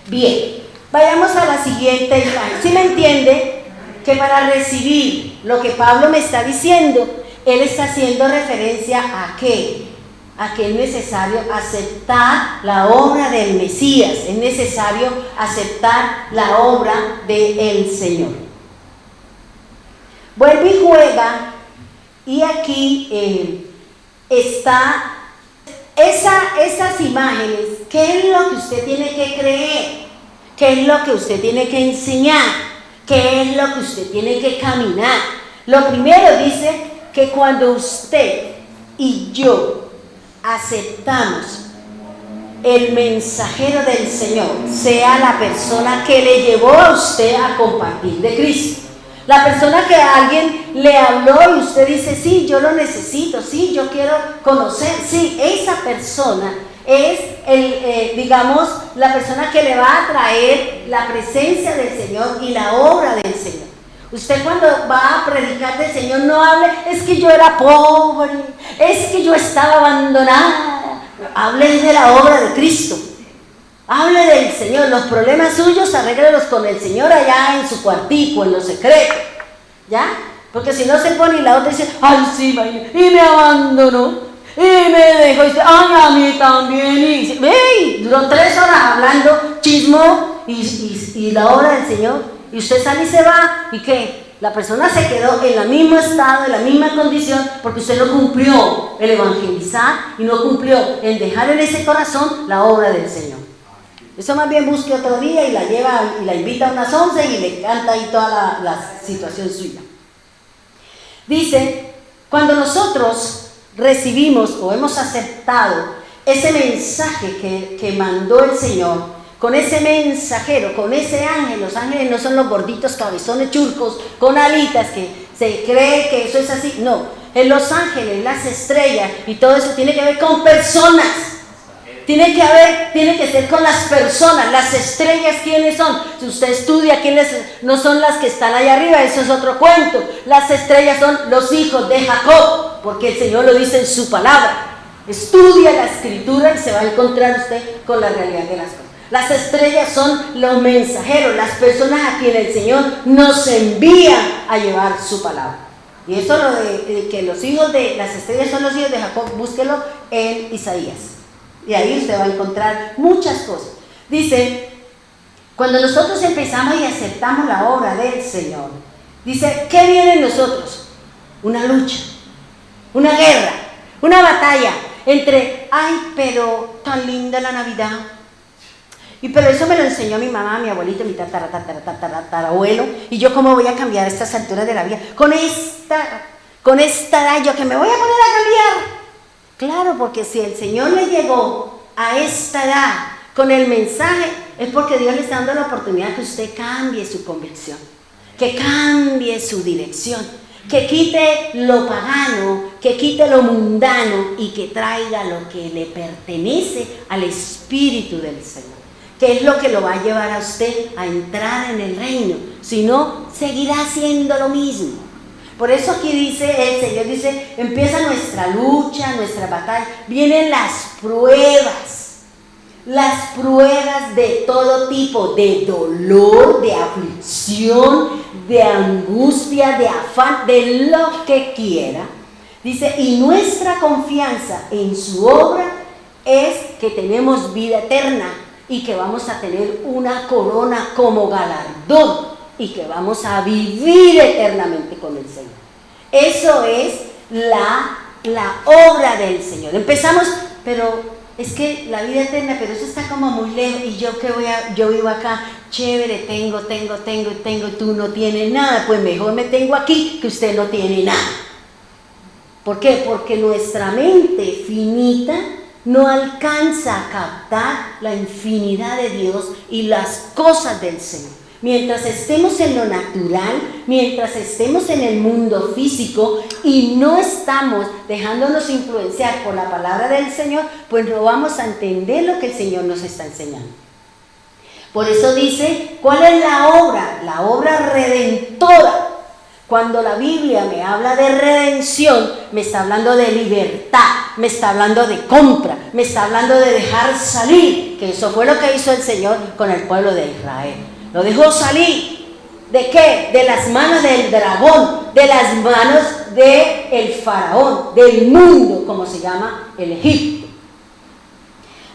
Bien, vayamos a la siguiente imagen. ¿Sí me entiende? Que para recibir lo que Pablo me está diciendo, él está haciendo referencia a qué. A que es necesario aceptar la obra del Mesías, es necesario aceptar la obra del Señor. Vuelve y juega, y aquí está esas imágenes. ¿Qué es lo que usted tiene que creer? ¿Qué es lo que usted tiene que enseñar? ¿Qué es lo que usted tiene que caminar? Lo primero dice que cuando usted y yo aceptamos el mensajero del Señor, sea la persona que le llevó a usted a compartir de Cristo, la persona que alguien le habló y usted dice, sí, yo lo necesito, sí, yo quiero conocer, sí, esa persona es la persona que le va a traer la presencia del Señor y la obra del Señor. Usted cuando va a predicar del Señor no hable, es que yo era pobre, es que yo estaba abandonada. Hable de la obra de Cristo. Hable del Señor. Los problemas suyos arréglelos con el Señor allá en su cuartico, en lo secreto. ¿Ya? Porque si no se pone y la otra dice, ay sí, y me abandonó, y me dejó, y dice, ay a mí también, y ¡ey! Duró 3 horas hablando, chismó, y la obra del Señor, y usted sale y se va, ¿y qué? La persona se quedó en el mismo estado, en la misma condición, porque usted no cumplió el evangelizar, y no cumplió en dejar en ese corazón la obra del Señor. Eso más bien busque otro día y la lleva, y la invita a unas 11 y le canta ahí toda la situación suya. Dice, cuando nosotros recibimos o hemos aceptado ese mensaje que mandó el Señor, con ese mensajero, con ese ángel, los ángeles no son los gorditos cabezones churcos con alitas que se cree que eso es así, no, en los ángeles, las estrellas y todo eso tiene que ver con personas. Tiene que ser con las personas. Las estrellas, ¿quiénes son? Si usted estudia quiénes no son las que están allá arriba, eso es otro cuento. Las estrellas son los hijos de Jacob, porque el Señor lo dice en su palabra. Estudia la escritura y se va a encontrar usted con la realidad de las cosas. Las estrellas son los mensajeros, las personas a quienes el Señor nos envía a llevar su palabra. Y eso lo de que los hijos de las estrellas son los hijos de Jacob, búsquelo en Isaías. Y ahí usted va a encontrar muchas cosas. Dice, cuando nosotros empezamos y aceptamos la obra del Señor, dice, ¿qué viene en nosotros? Una lucha, una guerra, una batalla entre, ay, pero tan linda la Navidad. Y pero eso me lo enseñó mi mamá, mi abuelito, mi tatarabuelo. Y yo cómo voy a cambiar a estas alturas de la vida. Con esta edad, yo que me voy a poner a cambiar. Claro, porque si el Señor le llegó a esta edad con el mensaje, es porque Dios le está dando la oportunidad que usted cambie su convicción, que cambie su dirección, que quite lo pagano, que quite lo mundano y que traiga lo que le pertenece al Espíritu del Señor, que es lo que lo va a llevar a usted a entrar en el reino. Si no, seguirá haciendo lo mismo. Por eso aquí dice, el Señor dice, empieza nuestra lucha, nuestra batalla, vienen las pruebas de todo tipo, de dolor, de aflicción, de angustia, de afán, de lo que quiera. Dice, y nuestra confianza en su obra es que tenemos vida eterna y que vamos a tener una corona como galardón. Y que vamos a vivir eternamente con el Señor. Eso es la obra del Señor. Empezamos, pero es que la vida eterna, pero eso está como muy lejos. Y yo vivo acá, chévere, tengo, y tú no tienes nada. Pues mejor me tengo aquí que usted no tiene nada. ¿Por qué? Porque nuestra mente finita no alcanza a captar la infinidad de Dios y las cosas del Señor. Mientras estemos en lo natural, mientras estemos en el mundo físico y no estamos dejándonos influenciar por la palabra del Señor, pues no vamos a entender lo que el Señor nos está enseñando. Por eso dice, ¿cuál es la obra? La obra redentora. Cuando la Biblia me habla de redención, me está hablando de libertad, me está hablando de compra, me está hablando de dejar salir, que eso fue lo que hizo el Señor con el pueblo de Israel. Lo dejó salir. ¿De qué? De las manos del dragón, de las manos del faraón, del mundo, como se llama el Egipto.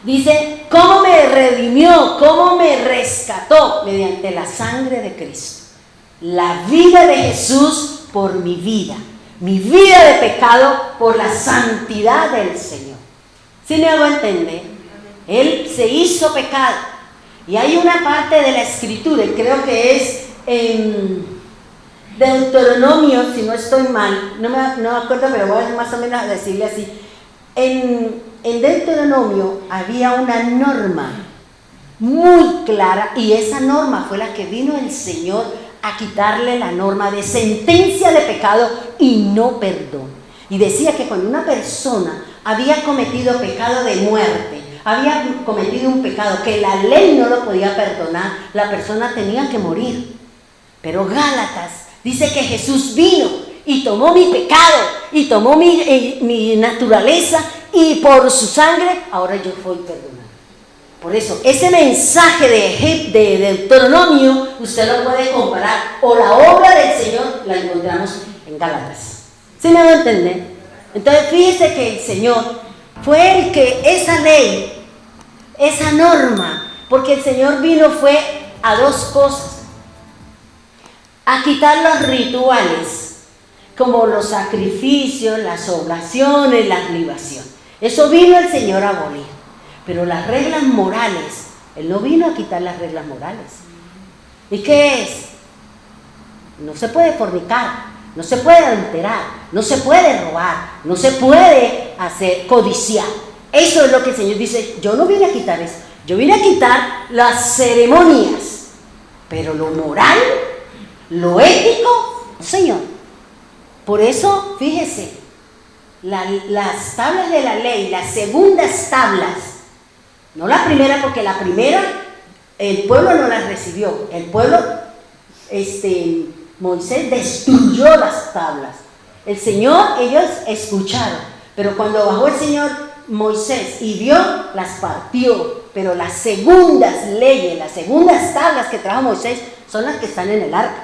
Dice, ¿cómo me redimió? ¿Cómo me rescató? Mediante la sangre de Cristo. La vida de Jesús por mi vida de pecado por la santidad del Señor. ¿Sí me hago entender? Él se hizo pecado. Y hay una parte de la escritura, creo que es en Deuteronomio, si no estoy mal, no me acuerdo, pero voy a más o menos a decirle así. En Deuteronomio había una norma muy clara y esa norma fue la que vino el Señor a quitarle la norma de sentencia de pecado y no perdón. Y decía que cuando una persona había cometido pecado de muerte, había cometido un pecado que la ley no lo podía perdonar, la persona tenía que morir. Pero Gálatas Dice que Jesús vino y tomó mi pecado y tomó mi naturaleza, y por su sangre ahora yo fui perdonado. Por eso, ese mensaje de Deuteronomio usted lo puede comparar, o la obra del Señor la encontramos en Gálatas. ¿Sí me va a entender? Entonces fíjese que el Señor fue el que esa ley, esa norma, porque el Señor vino fue a dos cosas: a quitar los rituales, como los sacrificios, las oblaciones, las libaciones. Eso vino el Señor a abolir. Pero las reglas morales, Él no vino a quitar las reglas morales. ¿Y qué es? No se puede fornicar, no se puede adulterar, no se puede robar, no se puede hacer codiciar. Eso es lo que el Señor dice: yo no vine a quitar eso, yo vine a quitar las ceremonias, pero lo moral, lo ético, Señor. Por eso, fíjese, las tablas de la ley, las segundas tablas, no la primera, porque la primera el pueblo no las recibió. El pueblo, Moisés destruyó las tablas. El Señor, ellos escucharon, pero cuando bajó el Señor Moisés y vio, las partió. Pero las segundas leyes, las segundas tablas que trajo Moisés son las que están en el arca.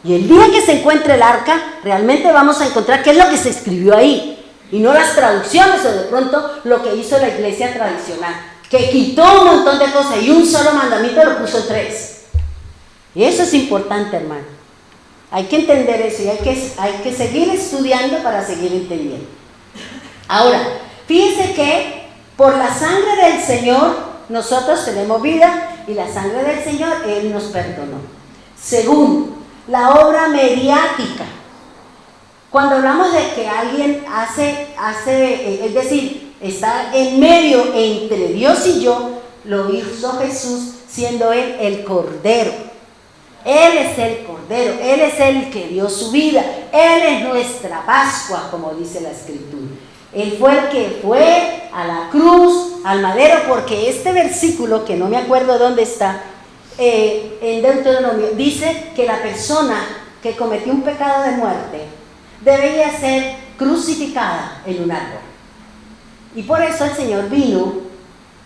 Y el día que se encuentre el arca, realmente vamos a encontrar qué es lo que se escribió ahí, y no las traducciones o de pronto lo que hizo la iglesia tradicional, que quitó un montón de cosas y un solo mandamiento lo puso 3. Y eso es importante, hermano. Hay que entender eso y hay que seguir estudiando para seguir entendiendo. Ahora, fíjense que por la sangre del Señor nosotros tenemos vida, y la sangre del Señor Él nos perdonó. Segundo, la obra mediática. Cuando hablamos de que alguien es decir, está en medio entre Dios y yo, lo hizo Jesús, siendo Él el Cordero. Él es el Cordero, Él es el que dio su vida, Él es nuestra Pascua, como dice la Escritura. Él fue el que fue a la cruz, al madero, porque este versículo, que no me acuerdo dónde está, en Deuteronomio, dice que la persona que cometió un pecado de muerte debía ser crucificada en un árbol. Y por eso el Señor vino,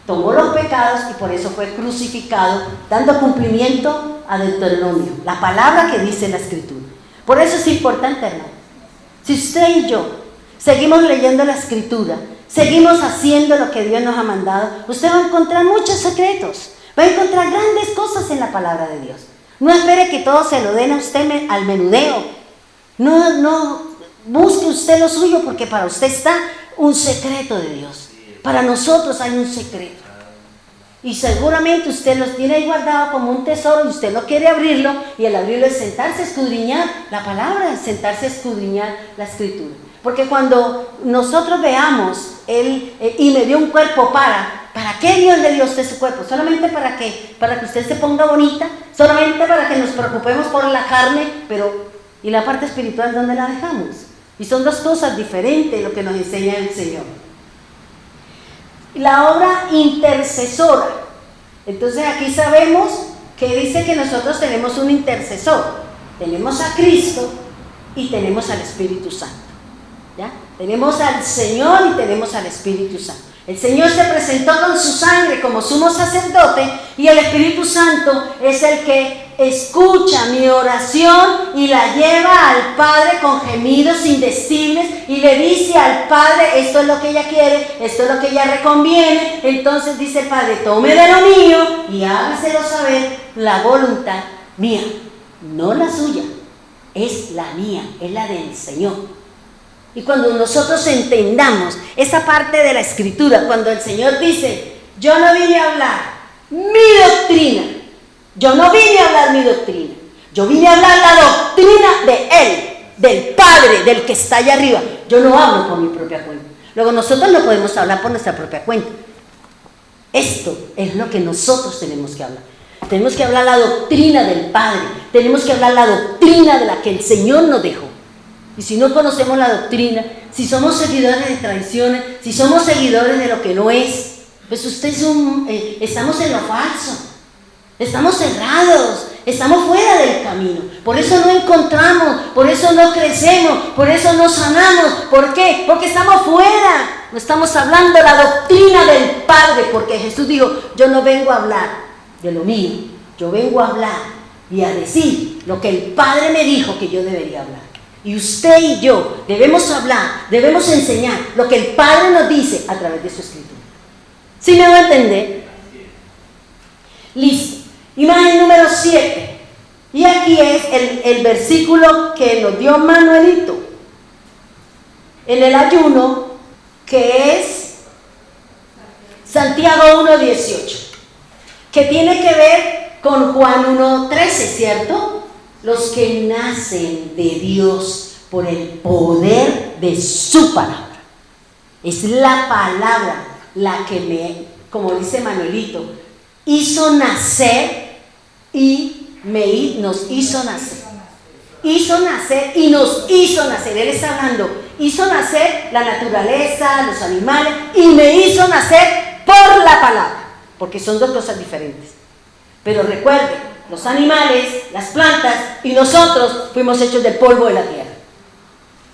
tomó los pecados y por eso fue crucificado, dando cumplimiento a Deuteronomio, la palabra que dice la Escritura. Por eso es importante, hermano. Si usted y yo seguimos leyendo la Escritura, seguimos haciendo lo que Dios nos ha mandado, usted va a encontrar muchos secretos, va a encontrar grandes cosas en la palabra de Dios. No espere que todo se lo den a usted al menudeo. No busque usted lo suyo, porque para usted está un secreto de Dios. Para nosotros hay un secreto. Y seguramente usted los tiene ahí guardado como un tesoro y usted no quiere abrirlo, y el abrirlo es sentarse a escudriñar la palabra, sentarse a escudriñar la Escritura. Porque cuando nosotros veamos, y me dio un cuerpo ¿para qué Dios le dio a usted su cuerpo? ¿Solamente para que usted se ponga bonita? ¿Solamente para que nos preocupemos por la carne? Pero, ¿y la parte espiritual dónde la dejamos? Y son dos cosas diferentes lo que nos enseña el Señor. La obra intercesora. Entonces aquí sabemos que dice que nosotros tenemos un intercesor. Tenemos a Cristo y tenemos al Espíritu Santo. ¿Ya? Tenemos al Señor y tenemos al Espíritu Santo. El Señor se presentó con su sangre como sumo sacerdote, y el Espíritu Santo es el que escucha mi oración y la lleva al Padre con gemidos indecibles, y le dice al Padre: esto es lo que ella quiere, esto es lo que ella reconviene. Entonces dice el Padre: tome de lo mío y hágaselo saber, la voluntad mía, no la suya, es la mía, es la del Señor. Y cuando nosotros entendamos esa parte de la Escritura, cuando el Señor dice: yo no vine a hablar mi doctrina, yo no vine a hablar mi doctrina, yo vine a hablar la doctrina de Él, del Padre, del que está allá arriba. Yo no hablo por mi propia cuenta. Luego nosotros no podemos hablar por nuestra propia cuenta. Esto es lo que nosotros tenemos que hablar. Tenemos que hablar la doctrina del Padre, tenemos que hablar la doctrina de la que el Señor nos dejó. Y si no conocemos la doctrina, si somos seguidores de tradiciones, si somos seguidores de lo que no es, pues estamos en lo falso, estamos cerrados, estamos fuera del camino. Por eso no encontramos, por eso no crecemos, por eso no sanamos. ¿Por qué? Porque estamos fuera. No estamos hablando de la doctrina del Padre, porque Jesús dijo, yo no vengo a hablar de lo mío, yo vengo a hablar y a decir lo que el Padre me dijo que yo debería hablar. Y usted y yo debemos hablar, debemos enseñar lo que el Padre nos dice a través de su Escritura. ¿Sí me va a entender? Listo. Imagen número 7. Y aquí es el versículo que nos dio Manuelito en el ayuno, que es Santiago 1:18, que tiene que ver con Juan 1:13, ¿cierto? Los que nacen de Dios por el poder de su palabra. Es la palabra la que como dice Manuelito, hizo nacer y nos hizo nacer. Hizo nacer y nos hizo nacer. Él está hablando, hizo nacer la naturaleza, los animales, y me hizo nacer por la palabra, porque son dos cosas diferentes. Pero recuerden, los animales, las plantas y nosotros fuimos hechos del polvo de la tierra.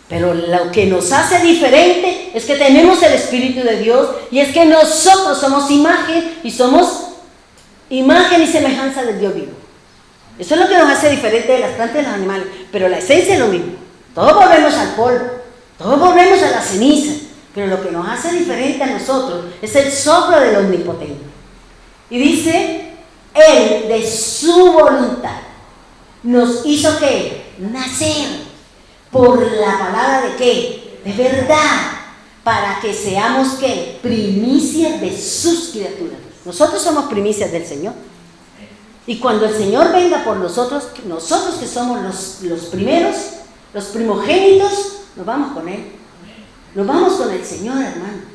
Pero lo que nos hace diferente es que tenemos el Espíritu de Dios, y es que nosotros somos imagen y semejanza del Dios vivo. Eso es lo que nos hace diferente de las plantas y de los animales, pero la esencia es lo mismo. Todos volvemos al polvo, todos volvemos a la ceniza, pero lo que nos hace diferente a nosotros es el soplo del Omnipotente. Y dice, Él de su voluntad nos hizo ¿qué? Nacer por la palabra de ¿qué? De verdad, para que seamos ¿qué? Primicias de sus criaturas. Nosotros somos primicias del Señor. Y cuando el Señor venga por nosotros que somos los primeros, los primogénitos, nos vamos con Él. Nos vamos con el Señor, hermano.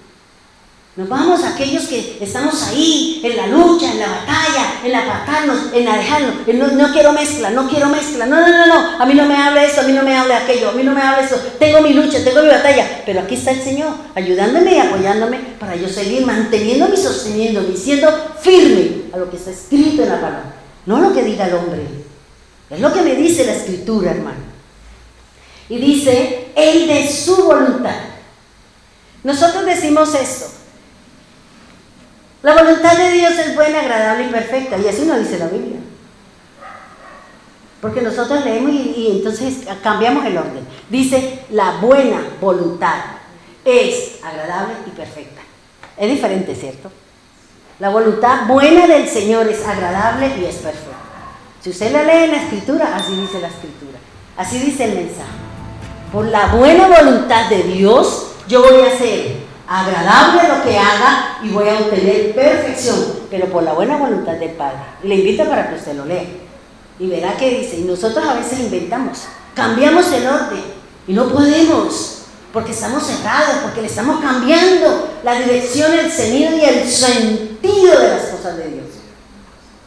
Nos vamos aquellos que estamos ahí, en la lucha, en la batalla, en apartarnos, en alejarnos. No quiero mezcla, no. A mí no me habla eso, a mí no me habla aquello, a mí no me habla eso. Tengo mi lucha, tengo mi batalla. Pero aquí está el Señor, ayudándome y apoyándome para yo seguir manteniéndome y sosteniéndome, siendo firme a lo que está escrito en la palabra. No lo que diga el hombre, es lo que me dice la Escritura, hermano. Y dice, Él de su voluntad. Nosotros decimos esto. La voluntad de Dios es buena, agradable y perfecta, y así nos dice la Biblia. Porque nosotros leemos y entonces cambiamos el orden. Dice, la buena voluntad es agradable y perfecta. Es diferente, ¿cierto? La voluntad buena del Señor es agradable y es perfecta. Si usted la lee en la Escritura, así dice la Escritura. Así dice el mensaje. Por la buena voluntad de Dios, yo voy a hacer agradable lo que haga y voy a obtener perfección, pero por la buena voluntad del Padre. Le invito para que usted lo lea y verá que dice. Y nosotros a veces inventamos, cambiamos el orden y no podemos, porque estamos cerrados, porque le estamos cambiando la dirección, el sonido y el sentido de las cosas de Dios.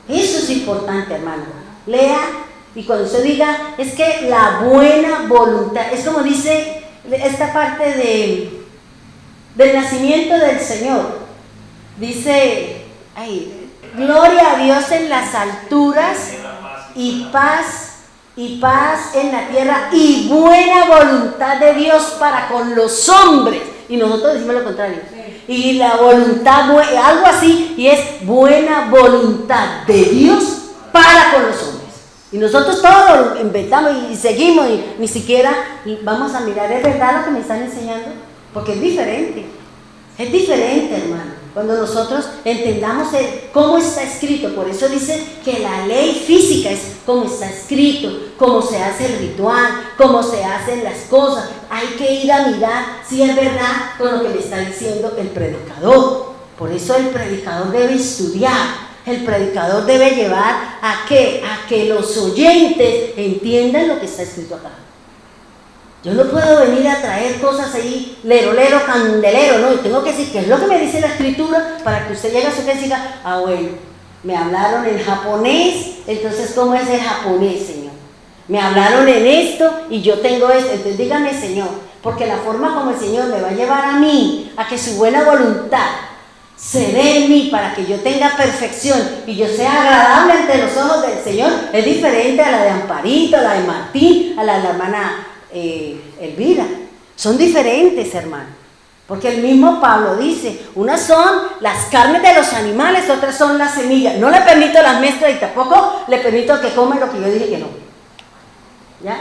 Eso es importante, hermano. Lea, y cuando usted diga, es que la buena voluntad, es como dice esta parte del nacimiento del Señor. Dice, gloria a Dios en las alturas y paz en la tierra y buena voluntad de Dios para con los hombres. Y nosotros decimos lo contrario. Y la voluntad, algo así, y es buena voluntad de Dios para con los hombres. Y nosotros todo lo inventamos y seguimos y ni siquiera vamos a mirar, ¿es verdad lo que me están enseñando? Porque es diferente, hermano. Cuando nosotros entendamos cómo está escrito, por eso dice que la ley física es cómo está escrito, cómo se hace el ritual, cómo se hacen las cosas. Hay que ir a mirar si es verdad con lo que le está diciendo el predicador. Por eso el predicador debe estudiar, el predicador debe llevar a que los oyentes entiendan lo que está escrito acá. Yo no puedo venir a traer cosas ahí, lero, candelero, no, yo tengo que decir qué es lo que me dice la Escritura para que usted llegue a su casa y diga, bueno, me hablaron en japonés, entonces ¿cómo es el japonés, Señor? Me hablaron en esto y yo tengo esto, entonces dígame, Señor, porque la forma como el Señor me va a llevar a mí, a que su buena voluntad se dé en mí para que yo tenga perfección y yo sea agradable ante los ojos del Señor, es diferente a la de Amparito, a la de Martín, a la de la hermana Elvira. Son diferentes, hermano. Porque el mismo Pablo dice, unas son las carnes de los animales, otras son las semillas. No le permito las mezclas y tampoco le permito que coman lo que yo dije que no. ¿Ya?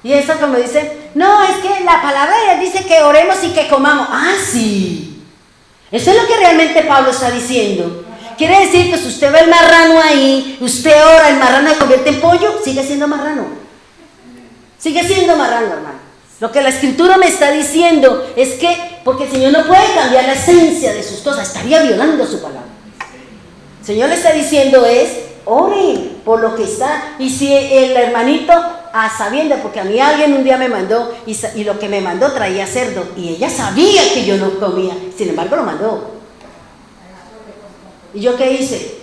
Y eso como dice, no, es que la palabra de Dios dice que oremos y que comamos. Ah, sí. Eso es lo que realmente Pablo está diciendo. Quiere decir que si usted ve el marrano ahí, usted ora, el marrano se convierte en pollo, sigue siendo marrano. Sigue siendo marrano, hermano. Lo que la Escritura me está diciendo es que, porque el Señor no puede cambiar la esencia de sus cosas, estaría violando su palabra. El Señor le está diciendo es, ore por lo que está. Y si el hermanito, a sabiendas, porque a mí alguien un día me mandó, y lo que me mandó traía cerdo, y ella sabía que yo no comía, sin embargo lo mandó. ¿Y yo qué hice?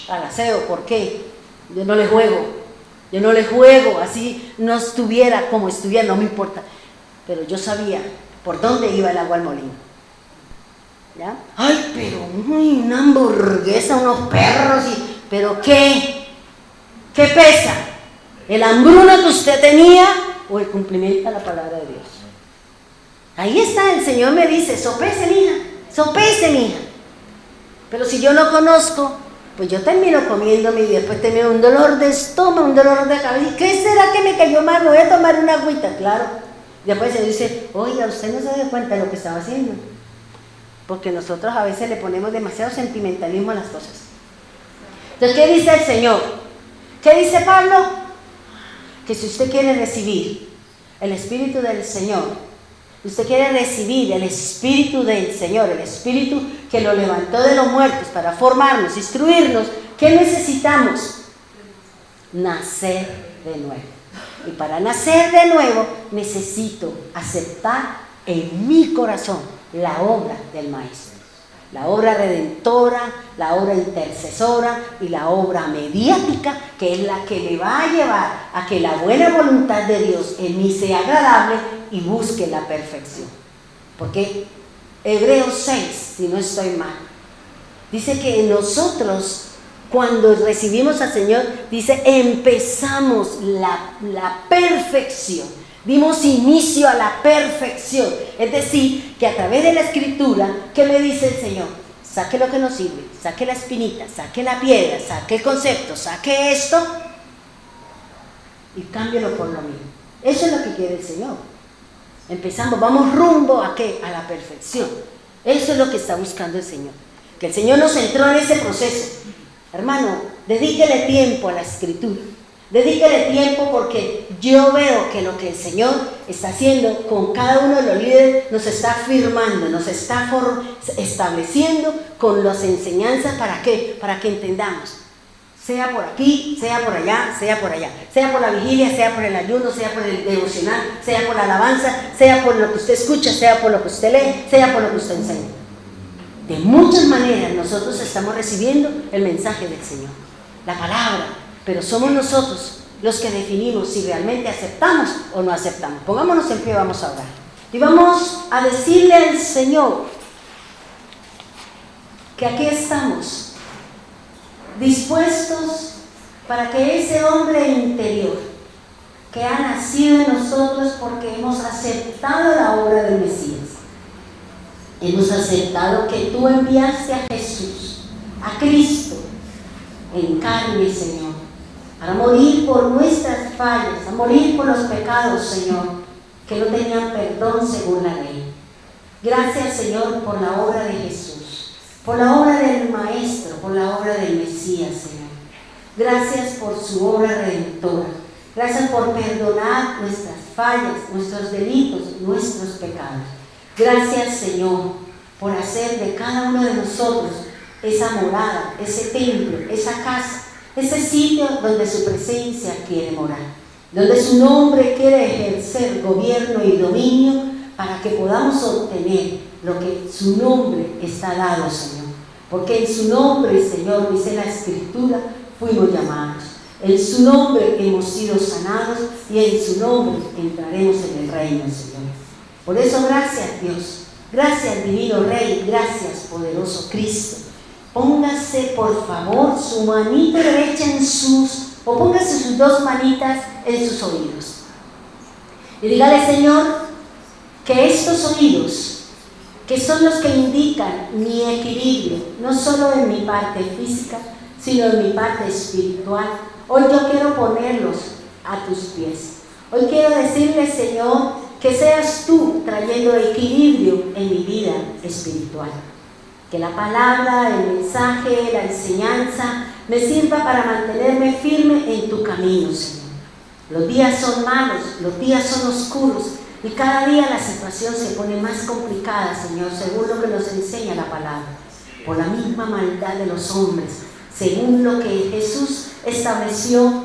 Al aseo, ¿por qué? Yo no le juego, así no estuviera como estuviera, no me importa. Pero yo sabía por dónde iba el agua al molino. ¿Ya? Ay, pero una hamburguesa, unos perros, ¿pero qué? ¿Qué pesa? ¿El hambruno que usted tenía o el cumplimiento a la palabra de Dios? Ahí está, el Señor me dice, sopese, mija. Pero si yo no conozco, pues yo termino comiéndome y después termino un dolor de estómago, un dolor de cabeza. ¿Qué será que me cayó mal? Me voy a tomar una agüita, claro. Después se dice, oiga, usted no se da cuenta de lo que estaba haciendo. Porque nosotros a veces le ponemos demasiado sentimentalismo a las cosas. Entonces, ¿qué dice el Señor? ¿Qué dice Pablo? Que si usted quiere recibir el Espíritu del Señor, usted quiere recibir el Espíritu del Señor, el Espíritu que lo levantó de los muertos para formarnos, instruirnos, ¿qué necesitamos? Nacer de nuevo. Y para nacer de nuevo necesito aceptar en mi corazón la obra del Maestro. La obra redentora, la obra intercesora y la obra mediática, que es la que me va a llevar a que la buena voluntad de Dios en mí sea agradable y busque la perfección. Porque Hebreos 6, si no estoy mal, dice que nosotros cuando recibimos al Señor, dice, empezamos la perfección. Dimos inicio a la perfección. Es decir, que a través de la Escritura, ¿qué me dice el Señor? Saque lo que no sirve, saque la espinita, saque la piedra, saque el concepto, saque esto y cámbielo por lo mío. Eso es lo que quiere el Señor. Empezamos, vamos rumbo ¿a qué? A la perfección. Eso es lo que está buscando el Señor. Que el Señor nos entró en ese proceso. Hermano, dedíquele tiempo a la Escritura. Dedíquele tiempo porque yo veo que lo que el Señor está haciendo con cada uno de los líderes nos está afirmando, nos está estableciendo con las enseñanzas. ¿Para qué? Para que entendamos. Sea por aquí, sea por allá, sea por allá. Sea por la vigilia, sea por el ayuno, sea por el devocional, sea por la alabanza, sea por lo que usted escucha, sea por lo que usted lee, sea por lo que usted enseña. De muchas maneras nosotros estamos recibiendo el mensaje del Señor, la palabra. Pero somos nosotros los que definimos si realmente aceptamos o no aceptamos. Pongámonos en pie, vamos a orar. Y vamos a decirle al Señor que aquí estamos, dispuestos para que ese hombre interior que ha nacido en nosotros porque hemos aceptado la obra del Mesías, hemos aceptado que tú enviaste a Jesús, a Cristo, en carne, Señor, a morir por nuestras fallas, a morir por los pecados, Señor, que no tenían perdón según la ley. Gracias, Señor, por la obra de Jesús, por la obra del Maestro, por la obra del Mesías, Señor. Gracias por su obra redentora. Gracias por perdonar nuestras fallas, nuestros delitos, nuestros pecados. Gracias, Señor, por hacer de cada uno de nosotros esa morada, ese templo, esa casa, ese sitio donde su presencia quiere morar, donde su nombre quiere ejercer gobierno y dominio para que podamos obtener lo que su nombre está dado, Señor. Porque en su nombre, Señor, dice la Escritura, fuimos llamados. En su nombre hemos sido sanados y en su nombre entraremos en el reino, Señor. Por eso, gracias, Dios, Gracias, divino Rey, gracias, poderoso Cristo. Póngase, por favor, su manito derecha o póngase sus dos manitas en sus oídos. Y dígale, Señor, que estos oídos, que son los que indican mi equilibrio, no solo en mi parte física, sino en mi parte espiritual, hoy yo quiero ponerlos a tus pies. Hoy quiero decirle, Señor, que seas tú trayendo equilibrio en mi vida espiritual. Que la palabra, el mensaje, la enseñanza me sirva para mantenerme firme en tu camino, Señor. Los días son malos, los días son oscuros y cada día la situación se pone más complicada, Señor, según lo que nos enseña la palabra. Por la misma maldad de los hombres, según lo que Jesús estableció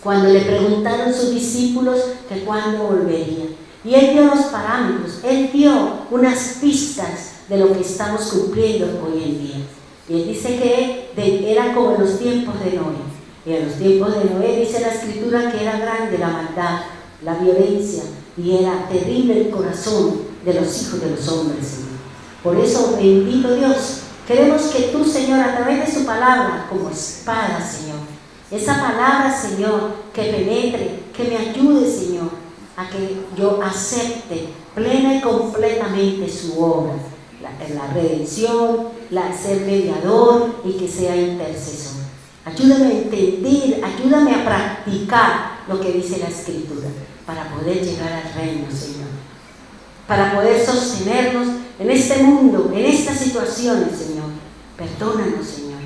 cuando le preguntaron sus discípulos que cuándo volvería. Y Él dio los parámetros, Él dio unas pistas de lo que estamos cumpliendo hoy en día. Y Él dice que era como en los tiempos de Noé. Y en los tiempos de Noé dice la Escritura que era grande la maldad, la violencia, y era terrible el corazón de los hijos de los hombres, Señor. Por eso, bendito Dios, queremos que tú, Señor, a través de su palabra, como espada, Señor, esa palabra, Señor, que penetre, que me ayude, Señor, a que yo acepte plena y completamente su obra, la redención, ser mediador y que sea intercesor. Ayúdame a entender, ayúdame a practicar lo que dice la Escritura para poder llegar al reino, Señor, para poder sostenernos en este mundo, en estas situaciones, Señor. Perdónanos, Señor.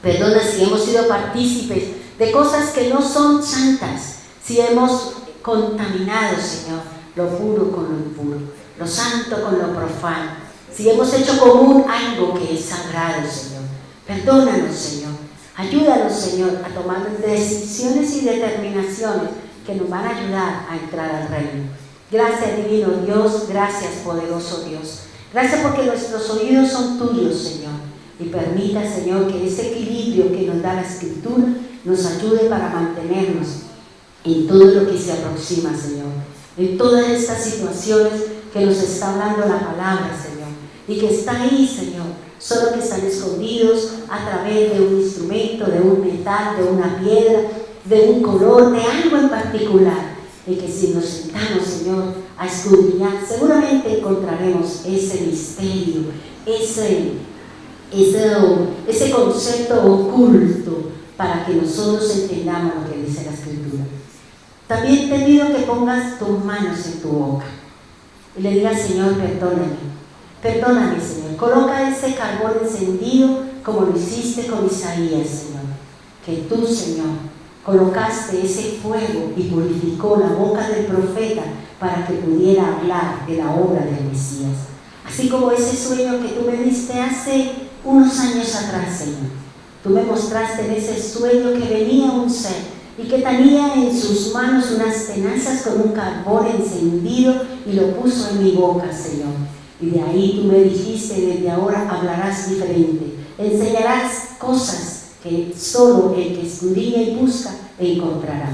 Perdona si hemos sido partícipes de cosas que no son santas, si hemos contaminado, Señor, lo puro con lo impuro, lo santo con lo profano, si hemos hecho común algo que es sagrado, Señor. Perdónanos, Señor. Ayúdanos, Señor, a tomar decisiones y determinaciones que nos van a ayudar a entrar al reino. Gracias, divino Dios, gracias, poderoso Dios. Gracias porque nuestros oídos son tuyos, Señor. Y permita, Señor, que ese equilibrio que nos da la Escritura nos ayude para mantenernos en todo lo que se aproxima, Señor. En todas estas situaciones que nos está hablando la palabra, Señor. Y que está ahí, Señor, solo que están escondidos a través de un instrumento, de un metal, de una piedra, de un color, de algo en particular. Y que si nos sentamos, Señor, a escudriñar, seguramente encontraremos ese misterio, ese concepto oculto para que nosotros entendamos lo que dice la Escritura. También te pido que pongas tus manos en tu boca y le digas, Señor, perdóname. Perdóname, Señor. Coloca ese carbón encendido como lo hiciste con Isaías, Señor. Que tú, Señor, colocaste ese fuego y purificó la boca del profeta para que pudiera hablar de la obra del Mesías. Así como ese sueño que tú me diste hace unos años atrás, Señor. Tú me mostraste en ese sueño que venía un ser y que tenía en sus manos unas tenazas con un carbón encendido y lo puso en mi boca, Señor. Y de ahí tú me dijiste, desde ahora hablarás diferente, enseñarás cosas que solo el que escudriña y busca encontrará.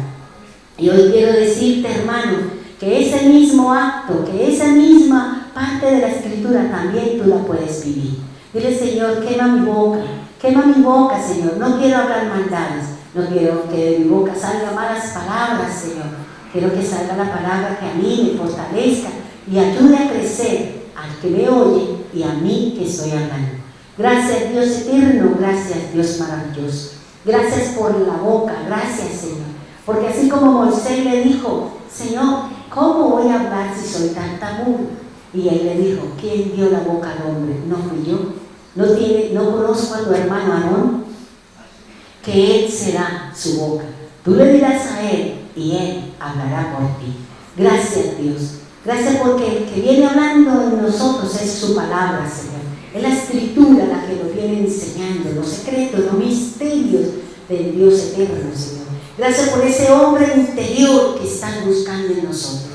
Y hoy quiero decirte, hermano, que ese mismo acto, que esa misma parte de la Escritura también tú la puedes vivir. Dile, Señor, quema mi boca, Señor, no quiero hablar maldades, no quiero que de mi boca salgan malas palabras, Señor, quiero que salga la palabra que a mí me fortalezca y ayude a crecer al que me oye y a mí que estoy hablando. Gracias, Dios eterno, gracias, Dios maravilloso. Gracias por la boca, gracias, Señor. Porque así como Moisés le dijo, Señor, ¿cómo voy a hablar si soy tartamudo? Y él le dijo, ¿quién dio la boca al hombre? No fui yo. ¿No conozco a tu hermano Aarón? Que él será su boca. Tú le dirás a él y él hablará por ti. Gracias, Dios. Gracias porque el que viene hablando en nosotros es su palabra, Señor. Es la Escritura la que nos viene enseñando los secretos, los misterios del Dios eterno, Señor. Gracias por ese hombre interior que están buscando en nosotros.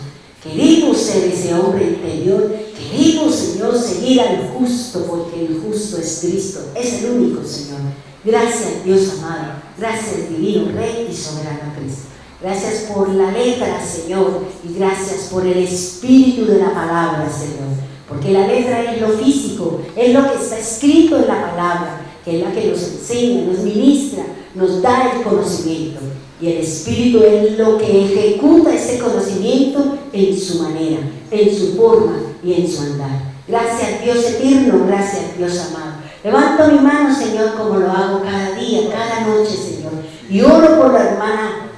Queremos ser ese hombre interior. Queremos, Señor, seguir al justo, porque el justo es Cristo. Es el único, Señor. Gracias, Dios amado. Gracias, divino Rey y soberano Cristo. Gracias por la letra, Señor, y gracias por el espíritu de la palabra, Señor. porque la letra es lo físico, es lo que está escrito en la palabra, que es la que nos enseña, nos ministra, nos da el conocimiento. Y el Espíritu es lo que ejecuta ese conocimiento en su manera, en su forma y en su andar. Gracias Dios eterno, gracias Dios amado. Levanto mi mano, Señor, como lo hago cada día, cada noche, Señor. Y oro por la hermana,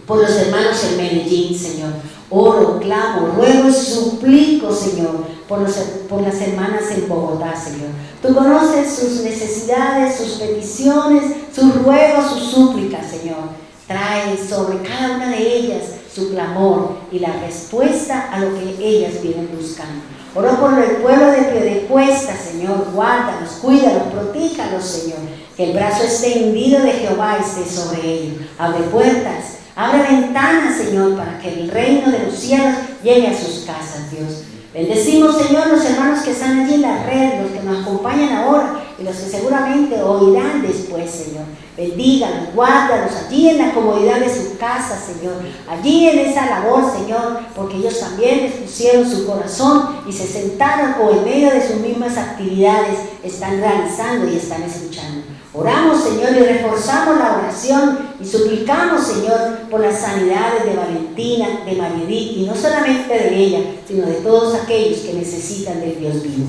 por los hermanos en Medellín, Señor. Oro, clamo, ruego y suplico, Señor, por las hermanas en Bogotá, Señor. Tú conoces sus necesidades, sus peticiones, sus ruegos, sus súplicas, Señor. Trae sobre cada una de ellas su clamor y la respuesta a lo que ellas vienen buscando. Oro por el pueblo de Piedecuesta, Señor, guárdalos, cuídalos, protéjalos, Señor. Que el brazo extendido de Jehová esté sobre ellos. Abre puertas, abre ventanas, Señor, para que el reino de los cielos llegue a sus casas, Dios. Bendecimos, Señor, los hermanos que están allí en la red, los que nos acompañan ahora y los que seguramente oirán después, Señor. Bendígalos, guárdalos allí en la comodidad de su casa, Señor. Allí en esa labor, Señor, porque ellos también les pusieron su corazón y se sentaron o en medio de sus mismas actividades están realizando y están escuchando. Oramos, Señor, y reforzamos la oración y suplicamos, Señor, por las sanidades de Valentina, de María Edith, y no solamente de ella, sino de todos aquellos que necesitan del Dios vivo,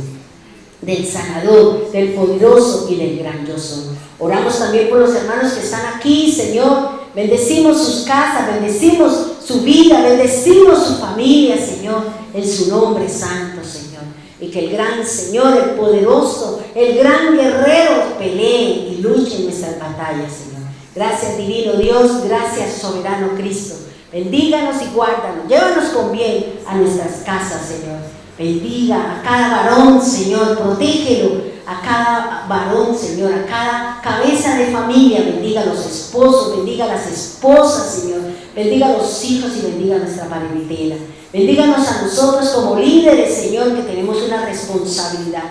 del sanador, del poderoso y del gran yo soy. Oramos también por los hermanos que están aquí, Señor. Bendecimos sus casas, bendecimos su vida, bendecimos su familia, Señor, en su nombre santo, Señor. Y que el gran Señor, el poderoso, el gran guerrero pelee y luche en nuestras batallas, Señor. Gracias, divino Dios, gracias, soberano Cristo. Bendíganos y guárdanos, llévanos con bien a nuestras casas, Señor. Bendiga a cada varón, Señor, protégelo a cada varón, Señor, a cada cabeza de familia. Bendiga a los esposos, bendiga a las esposas, Señor. Bendiga a los hijos y bendiga a nuestra parentela. Bendíganos a nosotros como líderes, Señor, que tenemos una responsabilidad.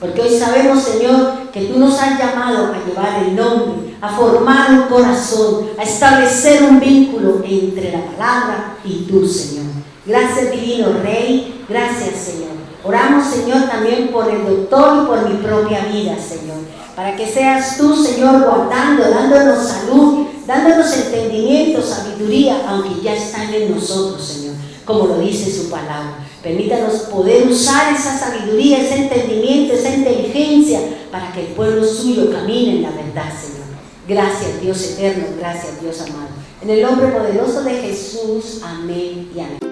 Porque hoy sabemos, Señor, que tú nos has llamado a llevar el nombre, a formar un corazón, a establecer un vínculo entre la palabra y tú, Señor. Gracias, divino Rey, gracias, Señor. Oramos, Señor, también por el doctor y por mi propia vida, Señor. Para que seas tú, Señor, guardando, dándonos salud, dándonos entendimiento, sabiduría, aunque ya están en nosotros, Señor, como lo dice su palabra. Permítanos poder usar esa sabiduría, ese entendimiento, esa inteligencia, para que el pueblo suyo camine en la verdad, Señor. Gracias, Dios eterno, gracias, Dios amado. En el nombre poderoso de Jesús, amén y amén.